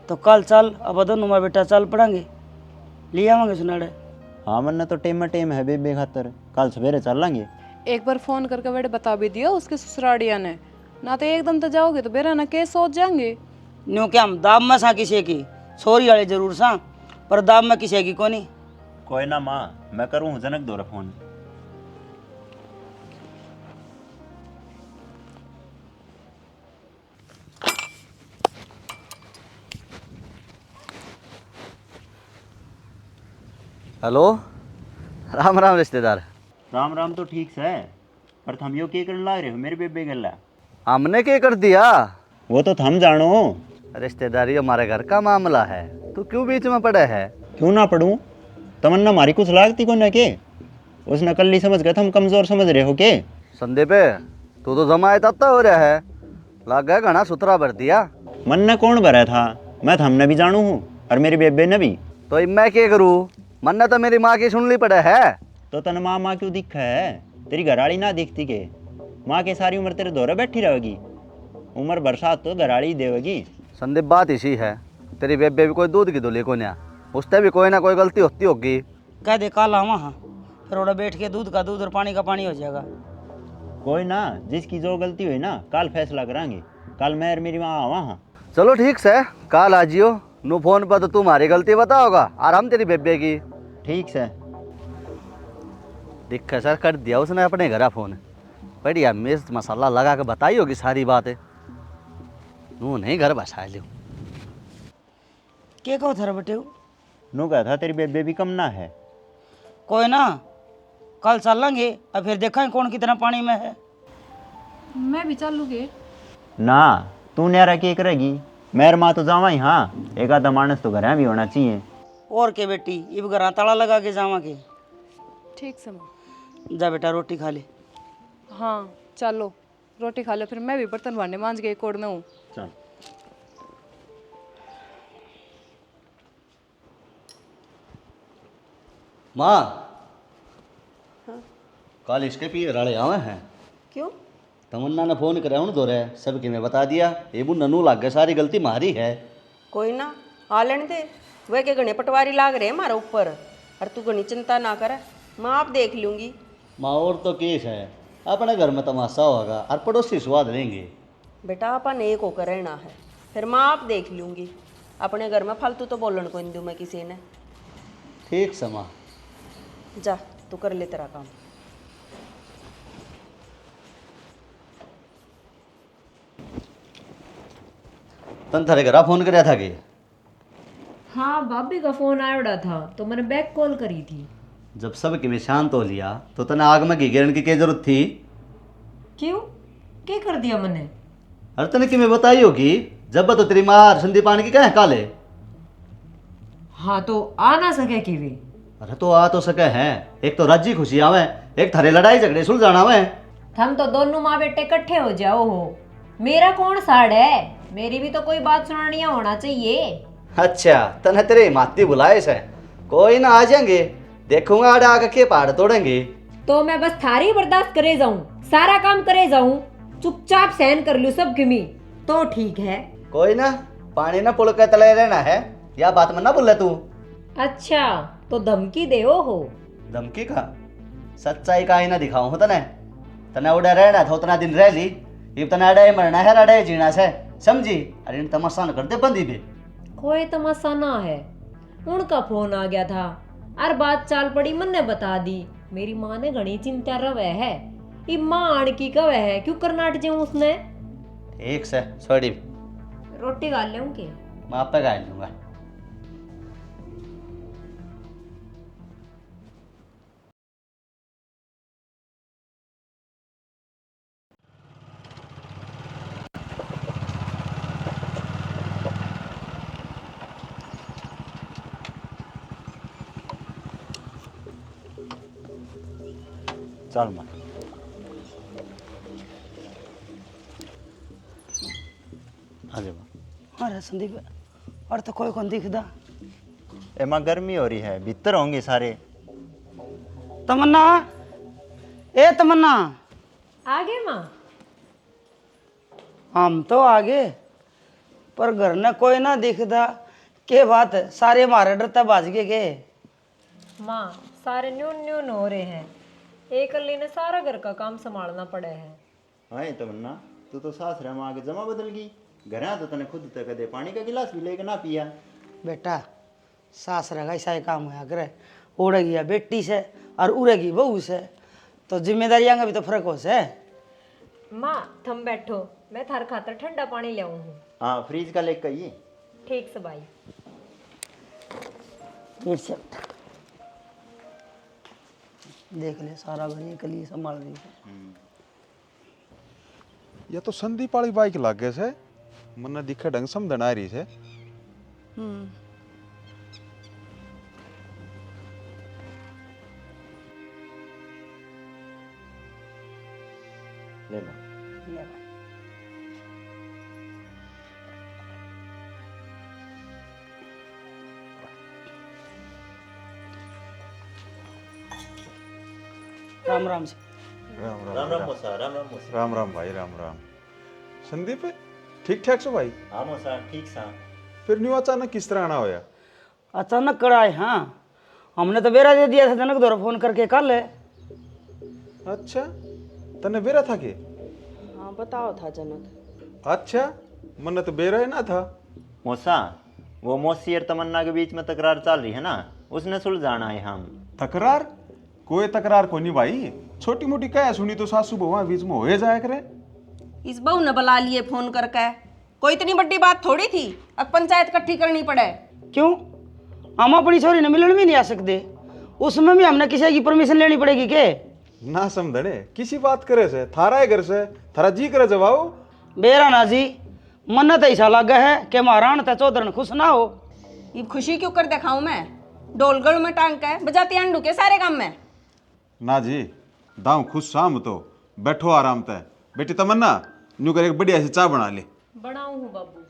तो कल चल, अब दोनों माँ बेटा चल पड़ेंगे, ले आवेंगे सुनाड़े। हाँ मन्ना तो टेम है बेबे खातर, कल सवेरे चल लेंगे। एक बार फोन करके बेटे बता भी दियो उसके ससुराड़िया ने, ना तो एकदम तो जाओगे तो बेरा ना केस सोच जाएंगे। न्यू क्या हम दाब में सा किसी की, सोरी वाले जरूर सा, पर दाब में किसी की कोनी। कोई ना माँ, मैं करूँ जनक दो फोन। हेलो, राम राम रिश्तेदार। राम राम तो ठीक है, पर थम यो के करने लाग रहे हो मेरे बेबे गल्ला? हमने क्या कर दिया? वो तो थम जानो। रिश्तेदारी हमारे घर का मामला है, तू क्यों बीच में पड़ा है? क्यों ना पढ़ूं? तमन्ना हमारी कुछ लागती को न के? उसने कल ही समझ गया था हम कमजोर समझ रहे हो के? संदीप तू तो जमायत आता हो रहा है, लग गया घना सुथरा भर दिया। मन ने कौन भरा था? मैं थमने भी जानू हूँ और मेरी बेबे ने भी। तो अब मैं क्या करूँ? मन ने तो मेरी माँ की सुन ली पड़ा है। तो तन माँ माँ क्यों दिखा है? तेरी घराड़ी ना दिखती के? माँ के सारी उम्र तेरे दौरे बैठी रहेगी, उम्र बरसात तो घराड़ी ही देवेगी। संदीप बात इसी है, तेरी बेबे भी कोई दूध की धुली को ना, उससे भी कोई ना कोई गलती होती होगी। कह दे कल आवा, हाँ फिर ओड़ा बैठ के दूध का दूध और पानी का पानी हो जाएगा। कोई ना, जिसकी जो गलती हुई ना कल फैसला करांगे। कल मैं और मेरी माँ आवा। हाँ चलो ठीक से, कल आ जियो। नु फोन पर तो तुम्हारी गलती बताओगा और हम तेरी बेबे की। ठीक है। दिक्कत सर कर दिया उसने अपने घर फोन, बढ़िया मिर्च मसाला लगा के बताई होगी सारी बातें। नू नहीं घर बसा लियो। क्या कहो थारा बेटे? नो कहा था तेरी बेबे भी कम ना है। कोई ना, कल चलेंगे और फिर देखेंगे कौन कितना पानी में है। मैं भी चलूँगी। ना, तू न्यारा के करेगी? मेर माँ तो जावा ही। हाँ, एक आधा मानस तो घर भी होना चाहिए। और के बेटी, इब घर ताला लगा के जावा के। ठीक से माँ। जा बेटा रोटी खा ले। हाँ चलो रोटी खा लो, फिर मैं भी बर्तन भांडे मांज के कोड़ना हूँ। चल। माँ कल इसके पिए राड़े आवे हैं। क्यों? तमन्ना ने फोन कराया दो रहे सबके मैं बता दिया, ये बू ननू लाग गया, सारी गलती मारी है। कोई ना, आ लेने दे। वह के घने पटवारी लाग रहे हमारे ऊपर, और तू घनी चिंता ना कर, मैं आप देख लूँगी। माँ और तो केस है, अपने घर में तमाशा होगा और पड़ोसी स्वाद लेंगे। बेटा अपन एक होकर रहना है, फिर मैं आप देख लूँगी। अपने घर में फालतू तो बोलन को नहीं दूँ मैं किसी ने। ठीक से माँ। जा तू कर ले तेरा काम। तन थारे घर फोन कराया था कि? हाँ भाभी का फोन आया था तो मैंने बैक कॉल करी थी। जब सब कि मैं शांत हो लिया तो तने आग में घी गिरने की क्या जरूरत थी? क्यों, क्या कर दिया मैंने? अरे तने कि मैं बताई होगी, जब तो तेरी माँ संदीप आने की कहे काले। हाँ तो आ ना सके कि वे? अरे तो आ तो सके हैं, एक तो राजी खुशी आवे, एक थारे लड़ाई झगड़े सुलझाना आवे। हम तो दोनों माँ बेटे इकट्ठे हो जाओ हो, मेरा कौन साड़ है? मेरी भी तो कोई बात सुनानी होना चाहिए। अच्छा तने तेरे माती बुलाए से, कोई ना आ जाएंगे, देखूंगा आड़े आके के पहाड़ तोड़ेंगे। तो मैं बस थारी बर्दाश्त करे जाऊं, सारा काम करे जाऊं, चुपचाप सहन कर लूं सब किमी तो ठीक है। कोई ना, पानी ना पुल के तले रहना है, या बात में ना बोले तू। अच्छा तो धमकी दे हो? धमकी का? सच्चाई का ही ना दिखाऊं हो तने। तने उड़े रहना था उतना दिन रह ली, अब तने अड़े मरना है अड़े जीना से, समझी? अरे इन तमाशा न कर दे बंदी भी। कोई तमाशा ना है, उनका फोन आ गया था और बात चाल पड़ी, मन ने बता दी। मेरी माँ ने घनी चिंता रवे है, ये माँ आण की कवे है, क्यों करनाट जाऊं उसने। ठीक से छोड़ी, रोटी खा ले के मैं आप पे गाय लूंगा। चल माँ। आ जा माँ। अरे संदीप और तो कोई कौन दिखदा। ए माँ गर्मी हो रही है, भीतर होंगे सारे। तमन्ना, ए तमन्ना। आगे माँ। हम तो आगे पर घर में कोई ना दिखदा। के बात है, सारे मारे डरता भाज के माँ सारे न्यून न्यून हो रहे हैं, एक अल्ली ने सारा घर का काम संभालना पड़ा है। हाँ तमन्ना, तू तो सास रहा माँ के जमा बदल गई। घर आ तो तने खुद तक कदे पानी का गिलास भी लेके ना पिया। बेटा सास रहेगा ऐसा ही काम होया करे। उड़ेगी बेटी से और उड़ेगी बहू से, तो जिम्मेदारियां का भी तो फर्क हो से। माँ थम बैठो, मैं थार खातर ठंडा पानी ले आऊँ हूँ। हाँ फ्रिज का लेकर ये। ठीक से भाई। फिर से देख ले सारा घर ये कली संभाल रही है। ये तो संदीप वाली बाइक लागे से मन्ना दिखे ढंग समझन आ रही से। ले लो। ले भाई। राम राम से। राम राम राम राम मोसा, राम राम मोसा। राम राम भाई राम राम। संदीप ठीक ठाक सो भाई? हाँ मोसा ठीक सा। फिर न्यू अचानक किस तरह आना होया? अचानक कराए। हाँ हमने तो बेरा दे दिया था जनक द्वारा फोन करके कल है। अच्छा तने बेरा था के? हाँ बताओ था जनक। अच्छा मन तो बेरा ही ना था। मोसा, वो मौसी और तमन्ना के बीच में तकरार चल रही है ना, उसने सुलझाना है हम। तकरार? कोई तकरार को नहीं भाई, छोटी मोटी क्या सुनी तो सासू बहुआ बीच में होए जाया करे। इस बहू ने बुला लिए फोन करके, कोई इतनी बड़ी बात थोड़ी थी अब पंचायत इकट्ठी करनी पड़े। क्यों? हम अपनी छोरी ने मिलन भी नहीं आ सकते, उसमें भी हमने किसी की परमिशन लेनी पड़ेगी के? ना समझने किसी बात करे से, थारा है घर से, थारा जी करे जवाओ। बेरा ना जी, मन तो ऐसा लगा है कि महाराण तो चौधरन खुश ना हो। ये खुशी क्यों कर दिखाऊं मैं? डोलगढ़ में टांग के बजाती अंडू के सारे काम में। ना जी दाऊ खुश शाम तो बैठो आराम तय। बेटी तमन्ना न्यू कर एक बढ़िया सी चाय बना ले। बनाऊँ हूँ बाबू।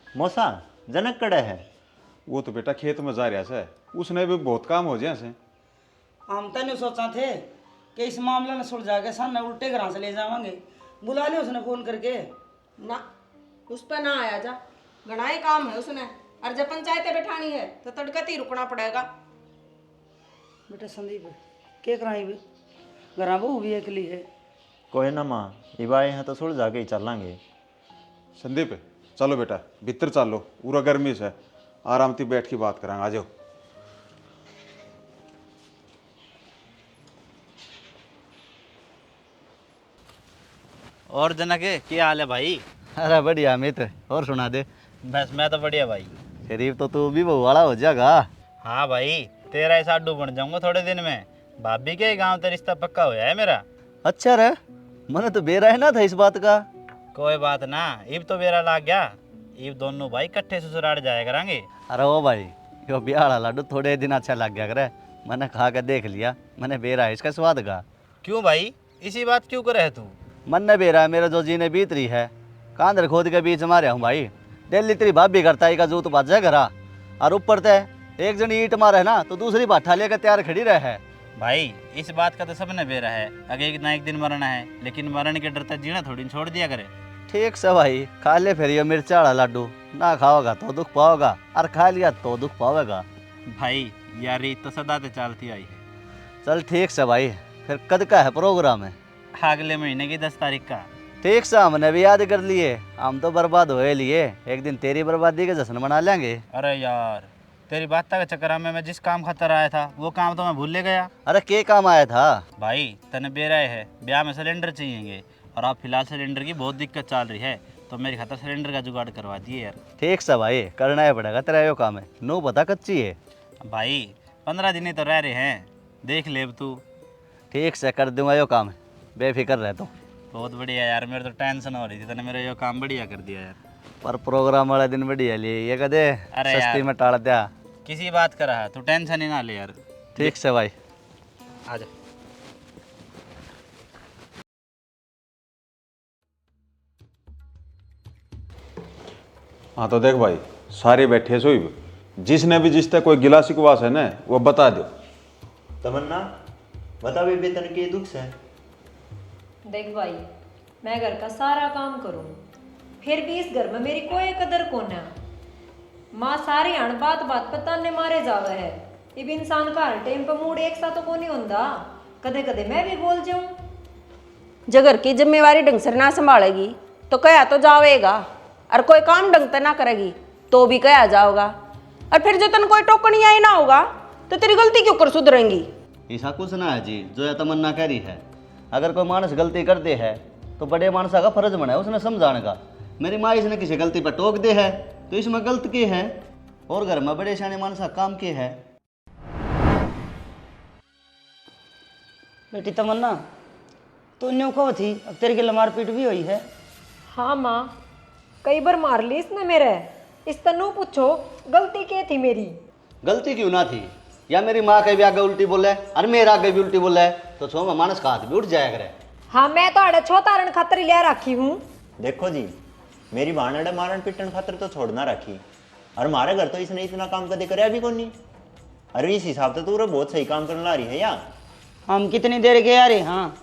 मोसा, जनक कड़े है। वो तो बेटा खेत में जा रहा से, उसने भी बहुत काम हो जाए से। हम तो नहीं सोचा थे कि इस मामले में सुलझा के सामने उल्टे घर से ले जावांगे। बुला लिया उसने फोन करके। ना उस पर ना आया जा, घना काम है उसने, और जब पंचायतें बैठानी है तो तड़कत ही रुकना पड़ेगा। बेटा संदीप क्या कराई भी घर बहू भी अकेली है। कोई ना माँ, इबाए हैं तो सुलझा के ही चलेंगे। संदीप चलो बेटा भीतर चलो, पूरा गर्मी से आराम से बैठ के बात करांगे। आ जाओ। और जनक क्या हाल है भाई? अरे बढ़िया मित्र, और सुना दे। बस मैं तो बढ़िया भाई। शरीफ तो तू भी बहू वाला हो जाएगा। हाँ भाई, तेरा ही साडू बन जाऊंगा थोड़े दिन में। भाभी के गांव तो रिश्ता पक्का होया है मेरा। अच्छा रे, मैंने तो बेरा है ना था इस बात का। कोई बात ना, इब तो बेरा लाग गया। इब दोनों भाई इकट्ठे ससुराल जाया करेंगे। अरे ओ भाई, यो बिहाड़ा लाडू थोड़े दिन अच्छा लग गया करे। मैंने खा के देख लिया, मैंने बेरा है इसका स्वाद का। क्यों भाई, इसी बात क्यों करे है तू? मन ने बेरा है मेरा जो जीने बीत रही है, कांधर खोद के बीच मारे हूँ भाई। डेली तेरी भाभी करता है का जूत बाज जाए घरा, और ऊपर ते एक जन ईट मारे ना तो दूसरी भाठा लेकर तैयार खड़ी रहे है। भाई इस बात का तो सबने बेरा है, अगे एक ना एक दिन मरना है, लेकिन मरण के डर तक जीना थोड़ी छोड़ दिया करे। ठीक से भाई, खा ले फिर ये मिर्चा वाला लाडू, ना खाओगा तो दुख पाओगा, और खा लिया तो दुख पाओगा। भाई यार रीत तो सदा से चलती आई है। चल ठीक से भाई, फिर कद का है प्रोग्राम है? अगले महीने की 10 तारीख का। ठीक से हमने भी याद कर लिए, हम तो बर्बाद होए लिए, एक दिन तेरी बर्बादी के जश्न मना लेंगे। अरे यार तेरी बात के चक्कर में मैं जिस काम खातर आया था वो काम तो मैं भूल ले गया। अरे के काम आया था? भाई तने बेराए है, ब्याह में सिलेंडर चाहिएंगे, और आप फिलहाल सिलेंडर की बहुत दिक्कत चल रही है, तो मेरी खातर सिलेंडर का जुगाड़ करवा दिए यार। ठीक से भाई, करना ही पड़ेगा, तेरा यो काम है। नो पता कच्ची है भाई 15 दिन ही तो रह रहे हैं, देख ले अब तू। ठीक से कर दूंगा यो काम, बेफिक्र रह तो। बहुत बढ़िया यार, मेरे तो टेंशन हो रही थी, तने मेरा यो काम बढ़िया कर दिया यार। पर प्रोग्राम वाले दिन बढ़िया लिए, ये कदे अरे सस्ती यार। में टाल दिया। किसी बात का रहा, तू टेंशन ही ना ले यार। ठीक से भाई। आ जा। हाँ तो देख भाई, सारे बैठे सोई, जिसने भी जिससे कोई गिला शिकवास है ना वो बता दो। तमन्ना बता भी वेतन के दुख से। देख भाई, मैं घर का सारा काम करूँ, फिर भी इस घर में मेरी कोई कदर कौन है। माँ सारी अण बात बात पर ताने मारे जावे है। इब इंसान का हर टाइम पर मूड एक सा तो को नहीं होता, कदे कदे मैं भी बोल जाऊं। जगर की जिम्मेवारी ढंग से ना संभालेगी तो कया तो जावेगा, और कोई काम ढंग से ना करेगी तो भी कया जाओगा। और फिर जो तन कोई टोकनी आई ना होगा तो तेरी गलती क्यों कर सुधरेंगी। ऐसा कुछ ना है जी जो यह तमन्ना कह रही है। अगर कोई मानस गलती कर दे है तो बड़े मानस का फर्ज बना है उसने समझाने का। मेरी माँ इसने किसी गलती पर टोक दे है तो इसमें गलत के है, और घर में बड़े शाने मानस का काम के है। बेटी तमन्ना, तो न्यू कब थी, अब तेरे के लमार पीट भी हुई है। हाँ माँ, कई बार मार ली इसने मेरे। इस तनु पूछो गलती क्या थी मेरी। गलती क्यों ना थी, या मेरी माँ के भी आगे उल्टी बोले और मेरे आगे भी उल्टी बोले तो छो में मानस का हाथ भी उठ जाया करे। हाँ मैं तो अड़े छोतारण खातर ले रखी हूँ। देखो जी, मेरी भानड़े मारण पिटन खातर तो छोड़ना रखी, और हमारे घर तो इसने इतना काम कदे करे अभी कौन नहीं। अरे इस हिसाब से तो वो बहुत सही काम करने ला रही है यार। हम कितनी देर के आ रहे, हाँ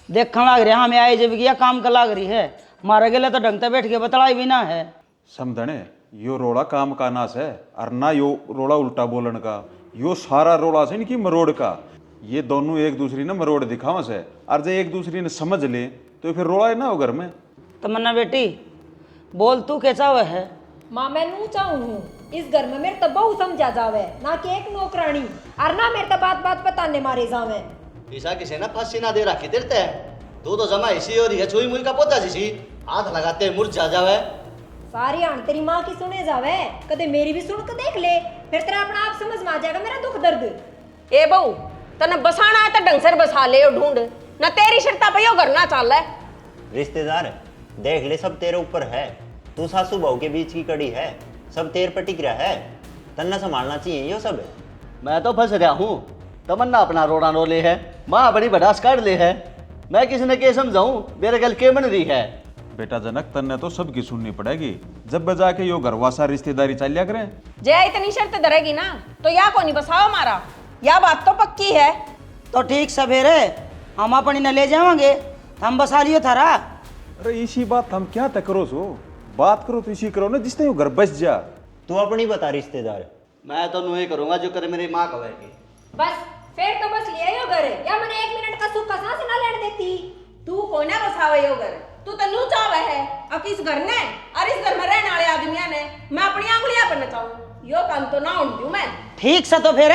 देखने लग रहे, हमें आए जब किया काम कर लग रही है। मारा गेला तो ढंग से बैठ के बतलाई भी ना है। समझने यो रोड़ा काम का नाश है, और ना यो रोड़ा उल्टा बोलन का। यो सारा रोड़ा से इनकी मरोड़ का। ये दोनों एक दूसरी ने मरोड़ दिखावा से, और जब एक दूसरी ने समझ ले तो फिर रोड़ा है ना हो घर में। तमन्ना बेटी बोल, तू कैसा हुआ है। माँ मैं नू चाहूँ हूँ इस घर में मेरे तो बहु समझा जावे, ना कि एक नौकरानी, और ना मेरे तो बात बात बताने मारे जावे। ईसा किसी ने फांसी ना दे रखी देते है, तू तो जमा इसी और ये छुई मुई का पोता जिसी हाथ लगाते मुरझा जावे। सारी आन तेरी माँ की सुने जावे, कदे मेरी भी सुन के देख ले, फिर तेरा अपना आप समझ में आ जाएगा मेरा दुख दर्द। ए बहू, तने बसाना है तो ढंग से बसा ले ढूंढ, न तेरी शर्ता पे यो घर ना चल है। रिश्तेदार देख ले, सब तेरे ऊपर है। तू सासू बहू के बीच की कड़ी है, सब तेर पर टिक रहा है। तन्ना संभालना चाहिए यो सब। मैं तो फंस रहा हूँ, तमन्ना अपना रोड़ा रो ले है, माँ बड़ी बड़ास काट ले है। मैं किसी ने के समझाऊं, मेरे गल के बन रही है। बेटा जनक, तन्ने तो सबकी सुननी पड़ेगी, जब बजा के यो घरवासा रिश्तेदारी चलिया करें। जे इतनी शर्त धरेगी ना तो या को नहीं बसाओ मारा, या बात तो पक्की है। तो ठीक सवेरे हम अपनी न ले जाएंगे, हम बसा लियो थारा। अरे इसी बात हम क्या तक करो सो, बात करो तो इसी करो ना जिसने यो घर बस जा। तू अपनी बता रिश्तेदार। मैं तो नहीं करूंगा जो करे मेरी माँ कहेगी। बस फिर तो बस लिया यो घर, या मैंने 1 मिनट का सुख का सांस ना लेने देती। तू को ना बसावे यो घर, तू तो नू चावे है। अब इस घर ने और इस घर में रहने वाले आदमियों ने मैं अपनी आंगुलियां पर नचाऊं, यो काम तो ना होऊं मैं। ठीक से तो फिर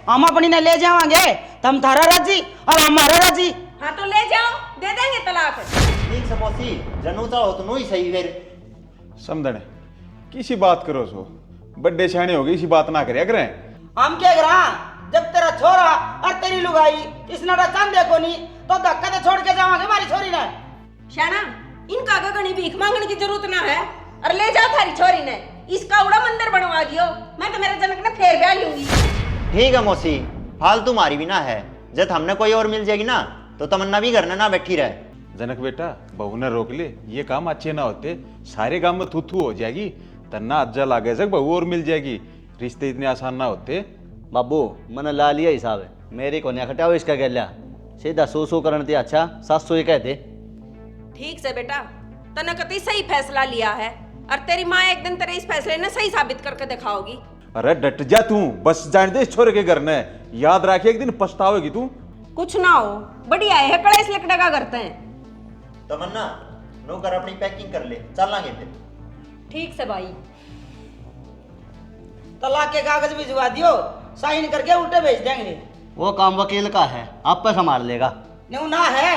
हम अपनी न ले जाएंगे, तुम थारा राजी और हमारा राजी। हाँ तो ले जाओ, दे देंगे तलाक। ठीक समोसी, जनू चाहो तो नू ही सही फिर। समझने किसी बात करो सो, बड्डे शाणे हो गए, इसी बात ना करे करें। हम क्या करा, जब तेरा छोरा और तेरी लुगाई इस नड़ा चांद देखो नहीं तो धक्का तो छोड़ के जावांगे हमारी छोरी ने। शाना, इनका गगनी भीख मांगने की जरूरत ना है, और ले जाओ थारी छोरी ने, इसका उड़ा मंदिर बनवा दियो। मैं तो मेरे जनक ने फेर ब्याह लूंगी। ठीक है मौसी, फालतू मारी भी ना है। जब हमने कोई और मिल जाएगी ना तो तमन्ना भी घर ना बैठी रहे। जनक बेटा, बहू ने रोक ले, ये काम अच्छे ना होते, सारे गांव में थू थू हो जाएगी। तन्ना अज्जा लागे सक बहू और मिल जाएगी, रिश्ते इतने आसान ना होते। बाबू मैंने ला लिया हिसाब है, मेरी को नहीं खटाओ इसका गैल्या, सीधा सू करन दिया। अच्छा सासू ही कहते। ठीक से बेटा, तने कति सही फैसला लिया है, और तेरी माँ एक दिन तेरे इस फैसले ने सही साबित करके दिखाओगी। अरे डट जा तू, बस जान दे इस छोरे के घर ने, याद रखिए एक दिन पछताओगी तू। कुछ ना हो, बढ़िया है, कड़े से लकड़ा का करते हैं। तमन्ना नौकर अपनी पैकिंग कर ले, चलांगे फिर। ठीक से भाई। तलाक के कागज भिजवा दियो, साइन करके उल्टे भेज देंगे। वो काम वकील का है, आप पे संभाल लेगा। न्यू ना है,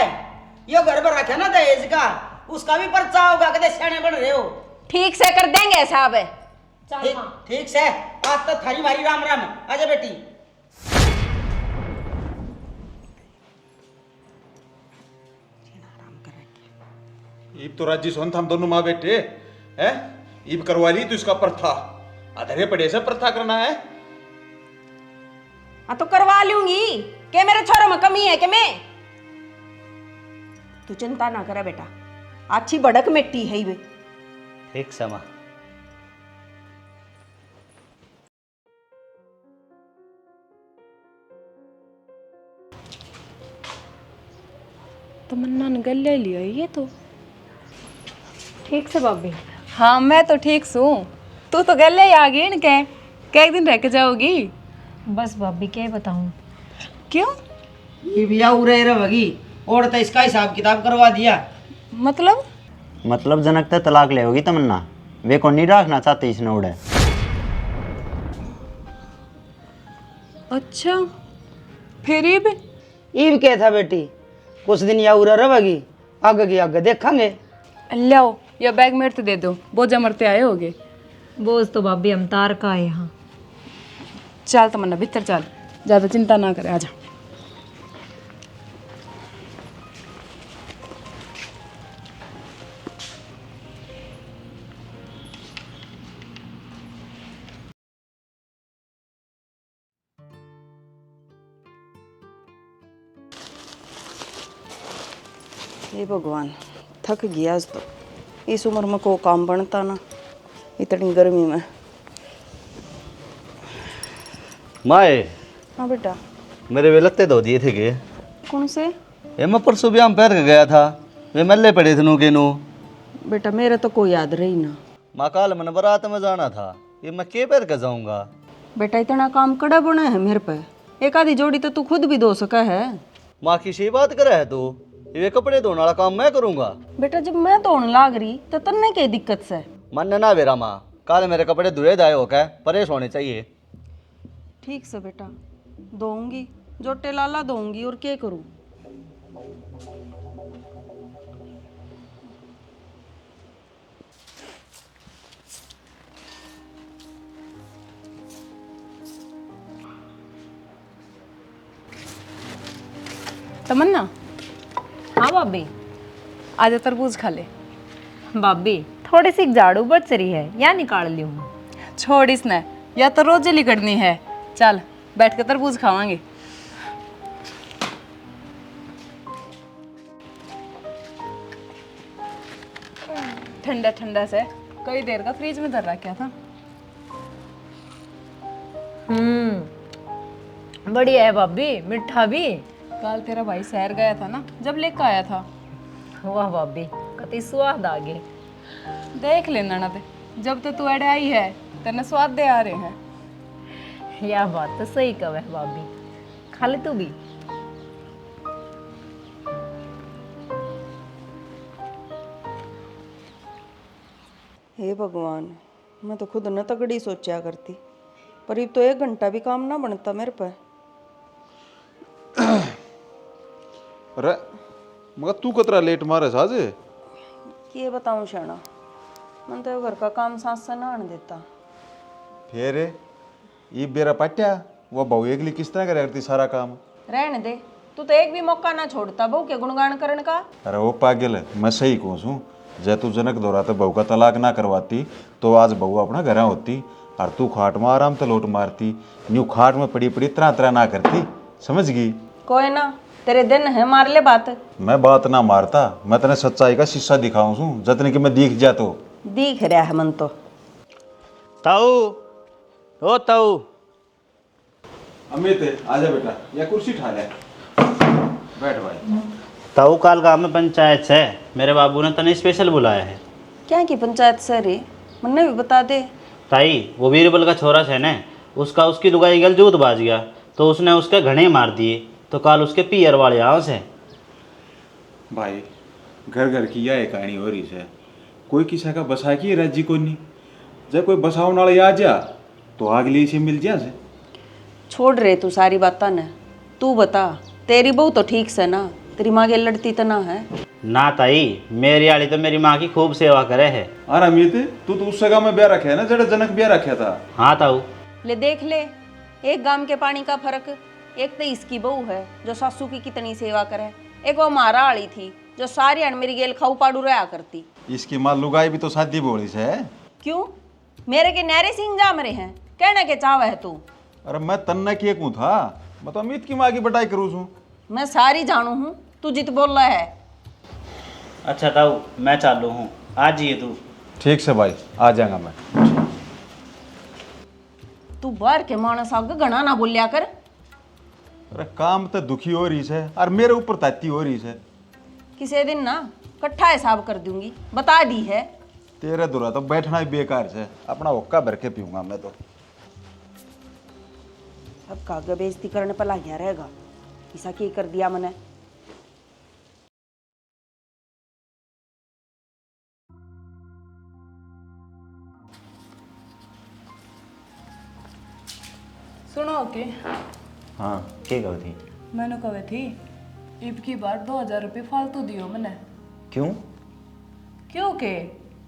यो घर पर रखे ना दहेज का, उसका भी पर्चा होगा, कदे सियाने बन रहे हो। ठीक से कर देंगे साहब। ठीक, ठीक से, आज तो थारी मारी राम राम। आजा बेटी। इब तो राज्य सोन हम दोनों माँ बेटे हैं, इब करवा ली तो इसका प्रथा अधरे पड़े से प्रथा करना है। हाँ तो करवा लूंगी, के मेरे छोरा में कमी है कि मैं? तू चिंता ना करे बेटा, अच्छी बड़क मिट्टी है वे। ठीक से माँ। तमन्ना ने गल ले लिया ये तो। ठीक से भाभी। हाँ मैं तो ठीक हूँ, तू तो गल ले आ गई इनके, कई दिन रह के जाओगी? बस भाभी क्या बताऊं। क्यों? ये भैया उरे रहेगी और तो इसका हिसाब किताब करवा दिया। मतलब जनक तो तलाक ले होगी तमन्ना, वे को नहीं रखना चाहती इस नोड़े। अच्छा फिर ईब क्या था बेटी, कुछ दिन या उरे रहेगी, आगे की आगे देखेंगे। लाओ या बैग मेरे तो दे दो, बोझा मरते आए होगे। बोझ तो भाभी हम तार का है यहाँ। चल तमन्ना भीतर चल, ज्यादा चिंता ना करे, आजा। हे भगवान, थक गया आज तो। इस उम्र में को काम बनता ना, इतनी गर्मी में। माए, हाँ बेटा। मेरे वे लत्ते धो दिए थे के? कौन से? ये मैं परसों भी हम पैर के गया था, वे मल्ले पड़े थे नू के नू। बेटा मेरे तो कोई याद रही ना। माँ काल मन बारात में जाना था, ये मैं के पैर के जाऊंगा? बेटा इतना काम कड़ा बना है मेरे पे, एक आधी जोड़ी तो तू खुद भी धो सका है। माँ किसी बात करे है तू? ये कपड़े धोने वाला काम मैं करूंगा। बेटा जब मैं धोने लाग रही तो तन्ने क्या दिक्कत से? मन ना बेरा माँ, काल मेरे कपड़े धुए दाए हो क्या, परेश होने चाहिए। ठीक से बेटा, धोऊंगी, जोटे लाला धोऊंगी, और क्या करूं? तमन्ना हाँ भाभी। आजा तरबूज खा ले। भाभी थोड़ी सी झाड़ू बच रही है, या निकाल ली हूँ। छोड़ इसने, या तो रोज जली करनी है। चल बैठ के तरबूज खावांगे। ठंडा ठंडा से कई देर का फ्रिज में धर रखा था। बढ़िया है भाभी, मीठा भी। कल तेरा भाई शहर गया था ना, जब लेकर आया था। वाह भाभी, कति स्वाद आ गए। देख लेना ना ते, जब तो तू अड़े आई है तेने स्वाद दे आ रहे हैं। यह बात तो सही कहे भाभी, खा ले तू भी। हे भगवान, मैं तो खुद न तगड़ी सोचा करती, पर अब तो 1 घंटा भी काम ना बनता मेरे पे। अरे मगर तू कतरा लेट मारे साज? ये बताऊं शाना, मन तो घर का काम सास से ना आने देता। फिर ये बेरा पट्या वो बहू एकली किस तरह करे करती सारा काम? रहने दे, तू तो एक भी मौका ना छोड़ता बहू के गुणगान करने का। अरे वो पागल है, मैं सही कहूँ छूँ। जय तू जनक दौरा तो बहू का तलाक ना करवाती तो आज बहू अपना घर होती, और तू खाट में आराम तो लोट मारती। न्यू खाट में पड़ी पड़ी तरह तरह ना करती, समझ गई? कोई ना, तेरे दिन है, मार ले बात। मैं बात ना मारता, मैं तेने सच्चाई का शीशा दिखाऊं छूँ, जतने कि मैं दिख जा तो। दिख रहा है मन तो। ताऊ, ओ ताऊ। अमित आजा बेटा, या कुर्सी ठा ले, बैठ भाई। ताऊ काल गाँव में पंचायत है, मेरे बाबू ने तने स्पेशल बुलाया है। क्या की पंचायत से रे, मन्ने भी बता दे। ताई वो बीरबल का छोरा है न, उसका उसकी लुगाई गल जूत बाज गया तो उसने उसके घने मार दिए, तो काल उसके पियर वाले आओ से। भाई घर घर की यह कहानी हो रही है, कोई किसी का बसा की राज्य को नहीं। जब कोई बसाव नाले आ जा तो अगली से मिल जा से। छोड़ रे तू सारी बात न, तू बता, तेरी बहू तो ठीक से ना, तेरी माँ के लड़ती तो ना है? ना ताई, मेरी आली तो मेरी माँ की खूब सेवा करे है। अरे अमित तू तो उस जगह में ब्याह रखे है ना जड़ा जनक ब्याह रखा था। हाँ ताऊ। ले देख ले, एक गांव के पानी का फर्क। एक तो इसकी बहू है जो सासू की कितनी सेवा करे, एक वो मारा आली थी जो सारी अण मेरी गेल खाऊ पाड़ू रहा करती। इसकी माँ लुगाई भी तो शादी बोली से है। क्यों? मेरे के नहरे सिंह जा मरे हैं, कहने के चाव है तू? अरे मैं तन्ना किए कूँ था, मैं तो अमित की माँ की बटाई करूँ छूँ। मैं सारी जानू हूँ, तू जित बोल रहा है। अच्छा ताऊ मैं चालू हूँ, आज ही तू। ठीक से भाई, आ जाऊंगा मैं। तू बाहर के मानस आगे घना ना बोलिया कर। अरे काम तो दुखी हो रही है और मेरे ऊपर ताती हो रही है। किसी दिन ना इकट्ठा हिसाब कर दूंगी, बता दी है। तेरे दुरा तो बैठना ही बेकार है, अपना हुक्का भर के पीऊंगा मैं तो। अब कागज बेइज्जती करने पर लागिया रहेगा, ऐसा की कर दिया मैंने। सुनो के हाँ क्या कहो थी? मैंने कहे थी ईब की बार 2000 रुपये फालतू दियो मैंने। क्यों? क्योंकि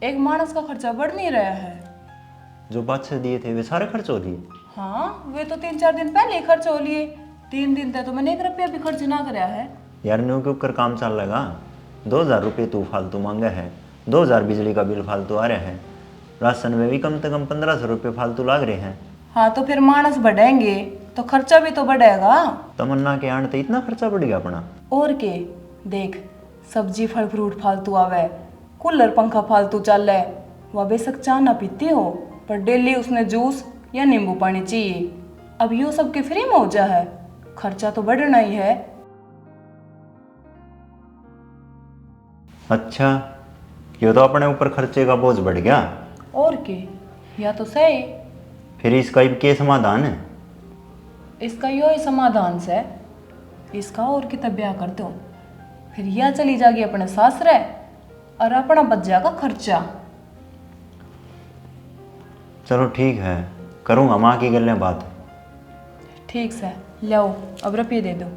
एक मानस का खर्चा बढ़ नहीं रहा है। जो बात से दिए थे वे सारे खर्च हो लिए? हाँ वे तो 3-4 दिन पहले ही खर्च हो लिए। 3 दिन तक तो मैंने 1 रुपया भी खर्च ना कराया है। यार न्यू के ऊपर काम चल लगा। 2000 रुपये तू फालतू मांगा है, 2000 बिजली का बिल फालतू आ रहा है, राशन में भी कम से कम 1500 रुपये फालतू लाग रहे हैं। हाँ तो फिर मानस बढ़ेंगे तो खर्चा भी तो बढ़ेगा। तमन्ना के आने तो इतना खर्चा बढ़ गया अपना। और के देख, सब्जी फल फ्रूट फालतू आवे, कूलर पंखा फालतू चल है। वह बेशक चाह ना पीती हो पर डेली उसने जूस या नींबू पानी चाहिए। अब यो सब के फ्री में हो जा है, खर्चा तो बढ़ना ही है। अच्छा, ये तो अपने ऊपर खर्चे का बोझ बढ़ गया। और के या तो सही। फिर इसका क्या समाधान है? इसका यो ही समाधान से इसका और की ब्याह कर दो, फिर यह चली जाएगी अपने सासरे और अपना बच जाएगा खर्चा। चलो ठीक है, करूँगा माँ की गले बात। ठीक से लो, अब रुपये दे दो।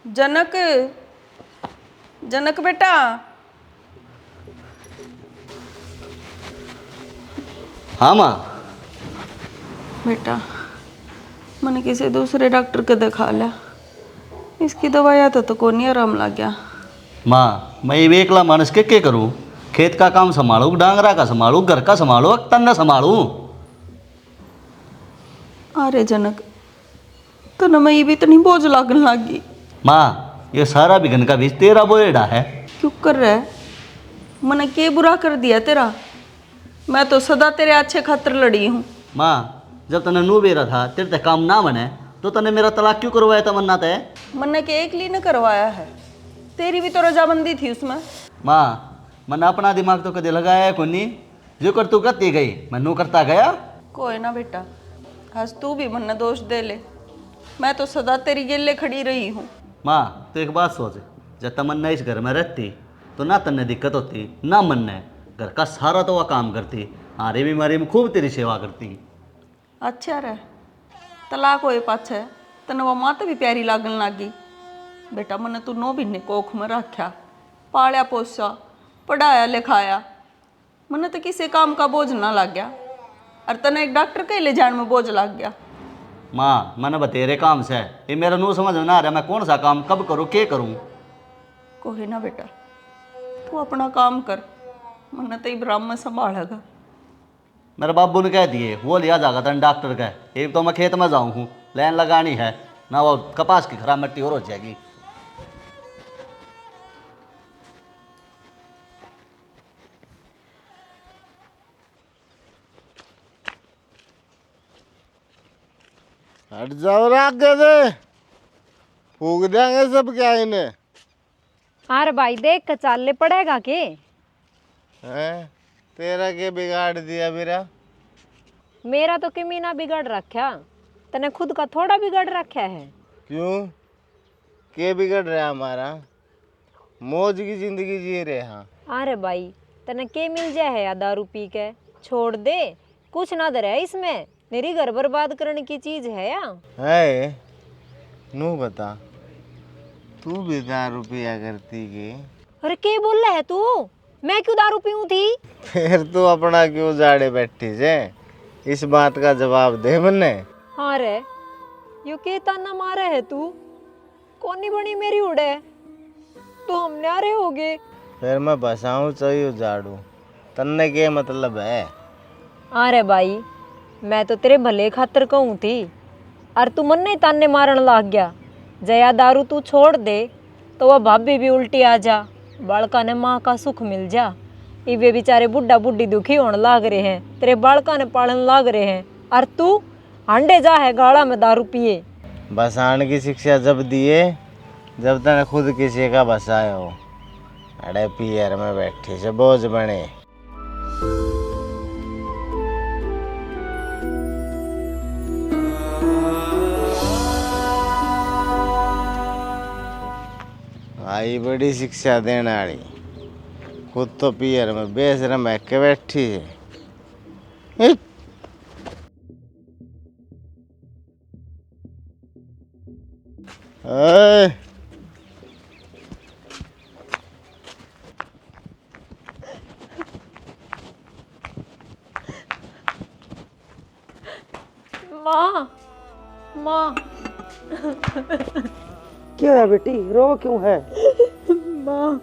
जनक, जनक बेटा, हाँ माँ। बेटा मैंने किसी दूसरे डॉक्टर को दिखा लिया, इसकी दवाइयाँ तो को नहीं आराम लग गया। माँ मैं ये एकला मानस के करूँ? खेत का काम संभालूँ, डांगरा का संभालूँ, घर का संभालूँ, तन्ना संभालूँ। अरे जनक, तो न मैं भी तो नहीं बोझ लागने लगी। माँ ये सारा बिघन का बीज तेरा बोएडा है। क्यों कर रहा है? मैंने क्या बुरा कर दिया तेरा? मैं तो सदा तेरे अच्छे खातिर लड़ी हूँ। माँ जब तने नू बेरा था तेरे ते काम ना बने तो तने मेरा तलाक क्यों करवाया तमन्ना ते? मैंने के एक ली न करवाया है, तेरी भी तो रजामंदी थी उसमें। माँ मैंने अपना दिमाग तो कदे लगाया है कोनी, जो कर तू करती गई मैं नू करता गया। कोई ना बेटा, आज तू भी मन्ने दोष दे ले, मैं तो सदा तेरी गेले खड़ी रही हूँ। माँ तो एक बात सोच, जब तमन्ना इस घर में रहती तो ना तन्ने दिक्कत होती ना मन ने, घर का सारा तो वह काम करती, आरे बीमारी में खूब तेरी सेवा करती। अच्छा रह, तलाक होए पाछे तने वो माता भी प्यारी लागन लागी। बेटा मने तू 9 महीने कोख में रखा, पालिया पोसा, पढ़ाया लिखाया, मने तो किसी काम का बोझ ना लग गया, और तने एक डॉक्टर के ले जाने में बोझ लग गया। माँ मैंने बतेरे काम से ये मेरा नू समझ में ना आ रहा, मैं कौन सा काम कब करूँ क्या करूँ। कोई ना बेटा, तू अपना काम कर, मने तो इब्राहिम में संभालेगा। मेरे बाबू ने कह दिए वो लिया जाएगा तन डॉक्टर का, एक तो मैं खेत में जाऊँ हूँ, लाइन लगानी है ना, वो कपास की खराब मिट्टी और हो जाएगी। हट जाओ आगे से, फूक देंगे सब क्या इन्हें। अरे भाई देख के चालने पड़ेगा के? हैं तेरा के बिगाड़ दिया मेरा? मेरा तो किमी ना बिगड़ रखा, तने खुद का थोड़ा बिगड़ रखा है। क्यों के बिगड़ रहा हमारा? मौज की जिंदगी जी रहे हाँ। अरे भाई तने के मिल जाए है या दारू पी के? छोड़ दे, कुछ ना दे इसमें, मेरी घर बर्बाद करने की चीज है या? है नू बता, तू भी दारू पिया करती के? अरे के बोल रहा है तू? मैं क्यों दारू पीऊं थी? फिर तू अपना क्यों जाड़े बैठी जे? इस बात का जवाब दे मन्ने। हाँ रे, यो के ताना मारे है तू? कौनी बनी मेरी उड़े? तो हम न्यारे हो गए। फिर मैं बसाऊं चाहिए झाड़ू, तन्ने के मतलब है? अरे भाई, मैं तो तेरे भले खातर कहूँ थी, और तू मन नहीं ताने मारन लाग गया। जया दारू तू छोड़ दे तो वह भाभी भी उल्टी आ जा, बालका ने माँ का सुख मिल जा। इवे बेचारे बुढ़ा बुढ़ी दुखी होने लाग रहे हैं, तेरे बालका ने पालन लाग रहे हैं, और तू हांडे जा है गाड़ा में दारू पिए। बसाने की शिक्षा जब दिए जब तक खुद किसी का बसाए हो। अरे पियर में बैठी से बोझ बने। आई बड़ी शिक्षा देने वाली, खुद तो पियर में बेशरम है के बैठी है। हिट। ओए, माँ, माँ, क्या है बेटी, रो क्यों है? माँ,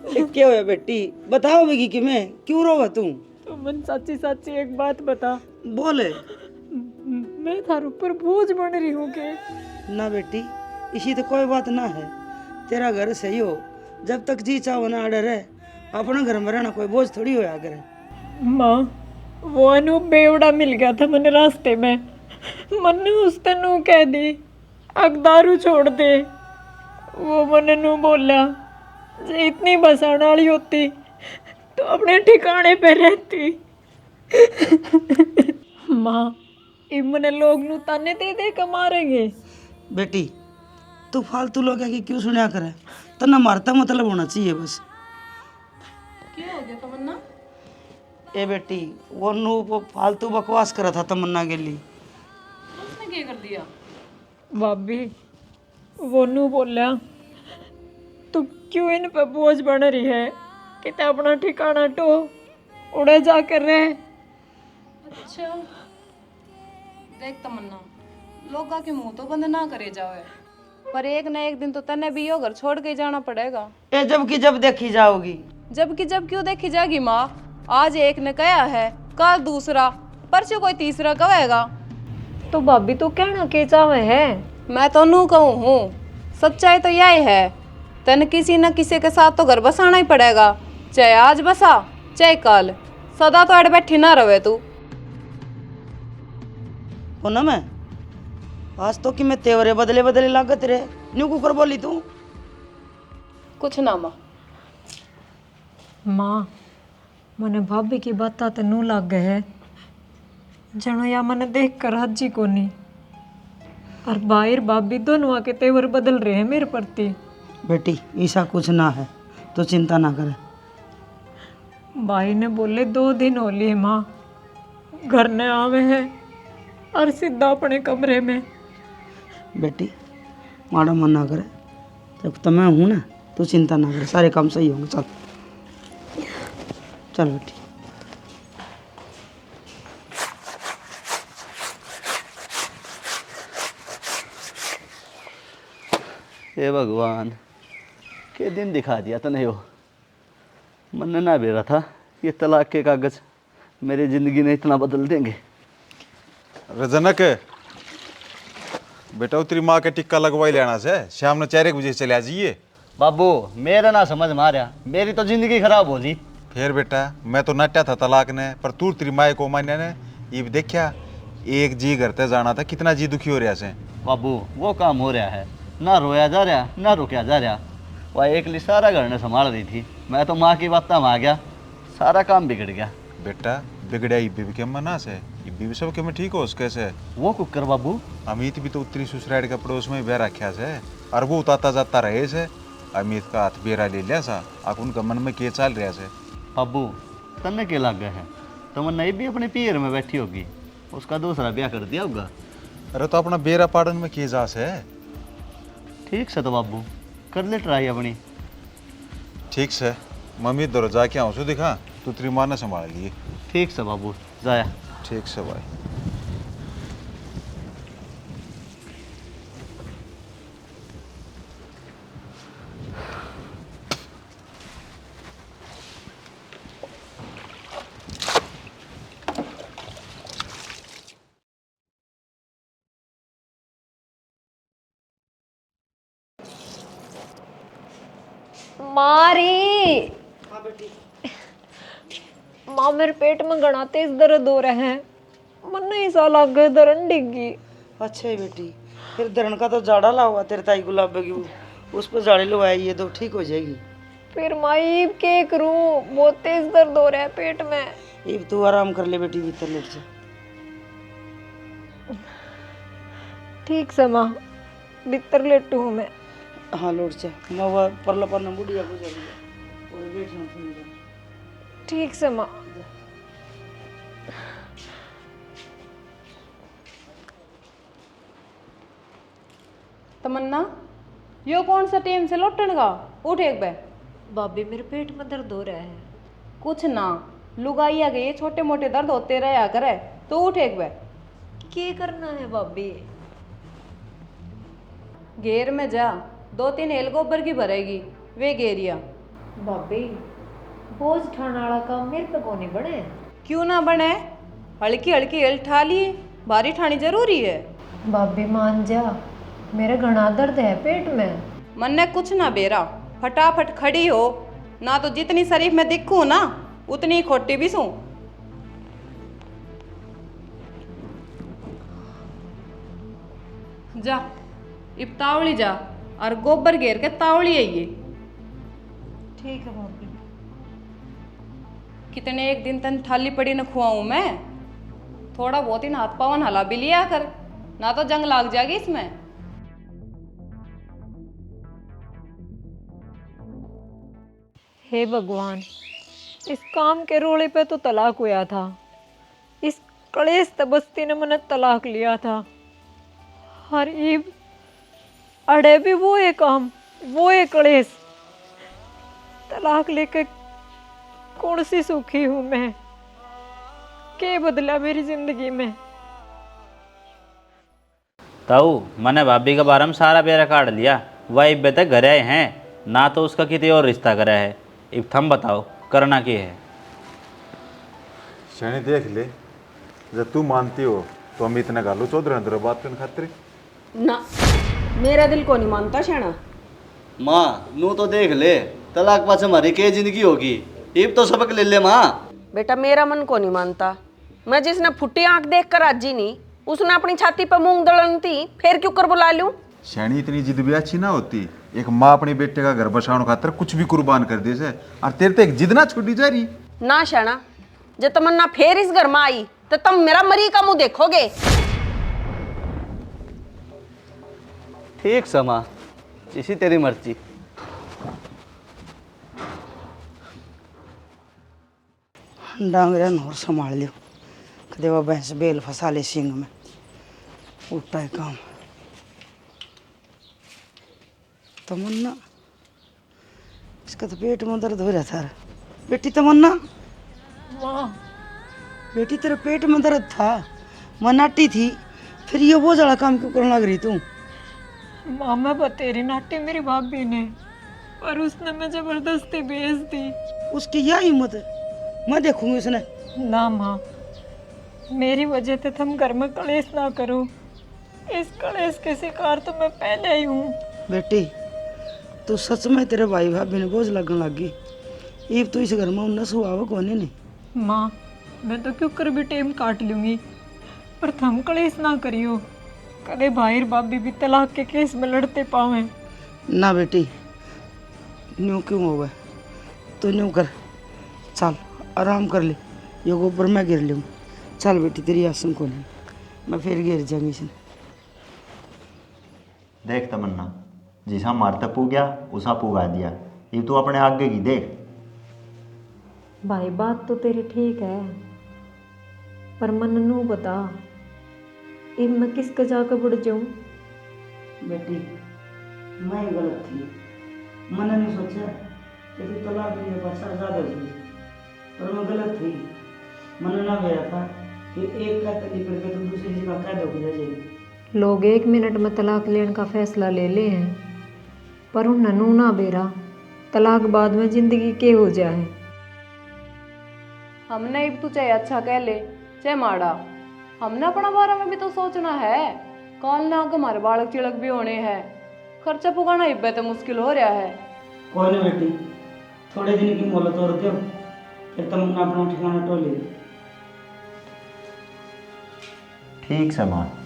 क्या है बेटी, बताओ बेगी कि मैं क्यों रोवा तू? तू मन सच्ची सच्ची एक बात बता। बोले। मैं थार ऊपर बोझ बन रही हूँ के? ना बेटी, इसी तो कोई बात ना है। तेरा घर सही हो, जब तक जी चाहो ना आडर है, अपना घर में रहना कोई बोझ थोड़ी होया करे। माँ, वो अनूप बेवड़ा मिल गया था मैंने रास्ते में। मैंने उसने नू कह दी अग दारू छोड़ दे। वो मैंने नू बोला जे इतनी बसाने वाली होती तो अपने ठिकाने पे रहती। माँ, इमने लोग नू ताने दे के मारेंगे। बेटी, तू फालतू लोग की क्यों सुना करे? तना मारता मतलब होना चाहिए बस। क्या हो गया तमन्ना? ए बेटी, वो फालतू बकवास करा था तमन्ना के लिए। उसने क्या कर दिया? भाभी, वो नू बोला तू क्यों इन पे बोझ बन रही है कि ते अपना ठिकाना टो उड़े जाकर रहे। अच्छा, देख तमन्ना, लोगा के मुंह तो बंद ना करे जावे, पर एक न एक दिन तो तन्ने भी यो घर छोड़ के ही जाना पड़ेगा। ए जब की जब देखी जाओगी। जबकि जब क्यों देखी जाएगी माँ? आज एक ने कहा है, कल दूसरा, परसों कोई तीसरा कहेगा। तो भाभी तू कहना के चाहे है? मैं तो नू कहूँ हूँ, सच्चाई तो यही है, तन किसी न किसी के साथ तो घर बसाना ही पड़ेगा। चाहे आज बसा चाहे कल, सदा तो अड़ बैठी ना रहे तू। हो ना, मैं आज तो कि मैं तेवरे बदले बदले लागत रे। न्यू कुकर बोली तू? कुछ ना माँ। माँ, मने भाभी की बात तो नू लग गए है, जनो या मने देख कर हजी को नहीं। और बाहर भाभी दोनों आके तेवर बदल रहे हैं मेरे प्रति। बेटी, ऐसा कुछ ना है, तो चिंता ना करे। भाई ने बोले 2 दिन हो लिए माँ, घर ने आवे हैं और सीधा अपने कमरे में। बेटी, माड़ा मन ना करे, जब तो मैं हूँ ना, तो चिंता ना करे, सारे काम सही होंगे। चल चल बेटी। हे भगवान, के दिन दिखा दिया तने हो। मन ना बेरा था ये तलाक के कागज मेरी जिंदगी ने इतना बदल देंगे। अरे जनक, बेटा तेरी माँ के टिक्का लगवाई लेना से, शाम ने 4 बजे चले जाइए। बाबू, मेरा ना समझ मारिया, मेरी तो जिंदगी खराब हो जी। फिर बेटा, मैं तो नट्या था तलाक ने, पर तू तेरी माँ को मान्या ने ये भी देखा, एक जी घर ते जाना था, कितना जी दुखी हो रहा से। बाबू, वो काम हो रहा है, ना रोया जा रहा ना रुकया जा रहा। वह एक लिए सारा घर ने संभाल रही थी, मैं तो माँ की बात में आ गया, सारा काम बिगड़ गया। बेटा, बिगड़ा इब्बी भी केम ना से, इब्बी भी सब केम ठीक हो उसके से। वो कुकर बाबू, अमित भी तो उत्तरी ससुराल के पड़ोस में बह रखा से, और वो उतारता जाता रहे से। अमित का हाथ बेरा ले लिया सा, अब उनका मन में के चल रहा से। बाबू, तन्ने के लग गए हैं, तमन्ना भी अपने पियर में बैठी होगी, उसका दूसरा ब्याह कर दिया होगा। अरे तो अपना बेरा पाड़न में के जा से। ठीक से तो बाबू, कर ले ट्राई अपनी। ठीक से, मम्मी दर जाके आऊँ सो दिखा, तू तेरी माँ ने संभाल लिए। ठीक से बाबू, जाया। ठीक से भाई। मारी माँ मेरे पेट में घना तेज दर्द हो रहा है। मन नहीं सा लग गए दरन डिग्गी। अच्छा है बेटी, फिर दरण का तो जाड़ा ला हुआ तेरे ताई गुलाब की वो, उस पर जाड़े लगवाई ये तो ठीक हो जाएगी। फिर माई क्या करूं, बहुत तेज दर्द हो रहा है पेट में। ये तू आराम कर ले बेटी, भीतर लेट जा। ठीक से माँ, भीतर लेटू हूँ मैं। हाँ लौट जा, मैं परला पन्ना बुढ़िया को जाऊंगा और बैठ जाऊँ। ठीक से माँ। तमन्ना, यो कौन सा टेम से लौटन का? उठ एक बे। भाभी मेरे पेट में दर्द हो रहा है। कुछ ना, लुगाई आ गई, छोटे मोटे दर्द होते रहा करे, तो उठ एक बे। क्या करना है भाभी? घेर में जा, 2-3 हेल गोबर की भरेगी, वे घेरिया। भाभी बोझ उठाने वाला काम मेरे पे को नहीं बने। क्यों ना बने, हल्की हल्की हेल ठा ली, भारी ठानी जरूरी है। भाभी मान जा, मेरे घना दर्द है पेट में। मन ने कुछ ना बेरा, फटाफट खड़ी हो, ना तो जितनी शरीफ में दिखूं ना उतनी खोटी भी सूं। जा इब तावली जा और गोबर घेर के तावली आइए। ठीक है भाभी। कितने एक दिन तन थाली पड़ी न खुआऊं मैं, थोड़ा बहुत ही हाथ पावन हला भी लिया कर, ना तो जंग लाग जाएगी इसमें। हे भगवान, इस काम के रोले पे तो तलाक हुआ था, इस कलेश तबस्ती ने मैंने तलाक लिया था। हर ईब अड़े भी वो है काम, वो है कलेश। तलाक लेकर कौन सी सुखी हूं मैं? क्या बदला मेरी जिंदगी में? ताऊ मैंने भाभी के बारे में सारा बेरा काट लिया। वह इब तक घर आए हैं ना, तो उसका किसी और रिश्ता करा है। इब थम बताओ करना क्या है? शनि देख ले, जब तू मानती हो तो हम इतना गालू चौधरी अंदर बात करने खातिर। ना, मेरा दिल को नहीं मानता शैना। माँ नू तो देख ले, तलाक पास हमारी क्या जिंदगी होगी। इब तो सबक ले ले माँ। बेटा मेरा मन को नहीं मानता। मैं जिसने फुट्टी आंख देख कर राजी नहीं, उसने अपनी छाती पर मूंग दड़न थी, फिर क्यों कर बुला लूं? शैनी इतनी जिद भी अच्छी ना होती। एक माँ अपने बेटे का घर बसाने खातर कुछ भी कुर्बान कर दे से, और तेरे तो एक जिद ना छूटी जा रही। ना शैना, जब तमन्ना फिर इस घर में आई तो तुम मेरा मरी का मुंह देखोगे। ठीक समा, इसी तेरी मर्जी। डांगरा नोर संभाल लियो, कदे वो भैंस बेल फंसा ले सिंग में, उठता है काम। तमन्ना, इसका तो पेट में दर्द हो रहा था। बेटी तमन्ना, बेटी तेरे पेट में दर्द था, मनाटी थी, फिर ये वो जड़ा काम क्यों करने लग रही तू? मामा बतेरी नाटी मेरी भाभी ने, पर उसने मैं जबरदस्ती भेज दी। उसकी यह हिम्मत है, मैं देखूंगी उसने। ना माँ, मेरी वजह से तुम घर में कलेश ना करो। इस कलेश के शिकार तो मैं पहले ही हूँ। बेटी तो सच में तेरे भाई भाभी ने बोझ लगने लगी। ये तो इस घर में उन्नस हुआ वो कौन नहीं। माँ मैं तो क्यों कर भी टेम काट लूंगी, पर थम कलेश ना करियो, कदे भाई भाभी भी तलाक के केस में लड़ते पावे। ना बेटी, न्यू क्यों हो गए? तो न्यू कर, चल आराम कर ले, ये गोबर मैं गिर लूँ। चल बेटी तेरी आसन को नहीं, मैं फिर गिर जाऊंगी इसने। देख तमन्ना, जिसा मारता पू गया उसा पुगा दिया। ये तू अपने आगे की देख। भाई बात तो तेरी ठीक है, पर मन नू बता, इब मैं किसके जाकर बुड़ जाऊं? बेटी मैं ही गलत थी, मैंने नहीं सोचा कि तू तलाक लिए बच्चा ज़्यादा हो जाए, पर मैं गलत थी। मैंने ना गया था कि एक का तली करके तो दूसरी जगह कैद हो जाएगी। लोग 1 मिनट में तलाक लेने का फैसला ले ले हैं, पर उन ननू ना बेरा तलाक बाद में जिंदगी के हो जाए। हमने इब तू चाहे अच्छा कह ले चाहे माड़ा, हमने अपना बारे में भी तो सोचना है। कल ना आगे हमारे बालक चिड़क भी होने हैं, खर्चा पुगाना इब्बे तो मुश्किल हो रहा है। कोई नहीं बेटी, थोड़े दिन की मोहलत और दो, फिर तुम अपना ठिकाना टोल ले। ठीक से माँ।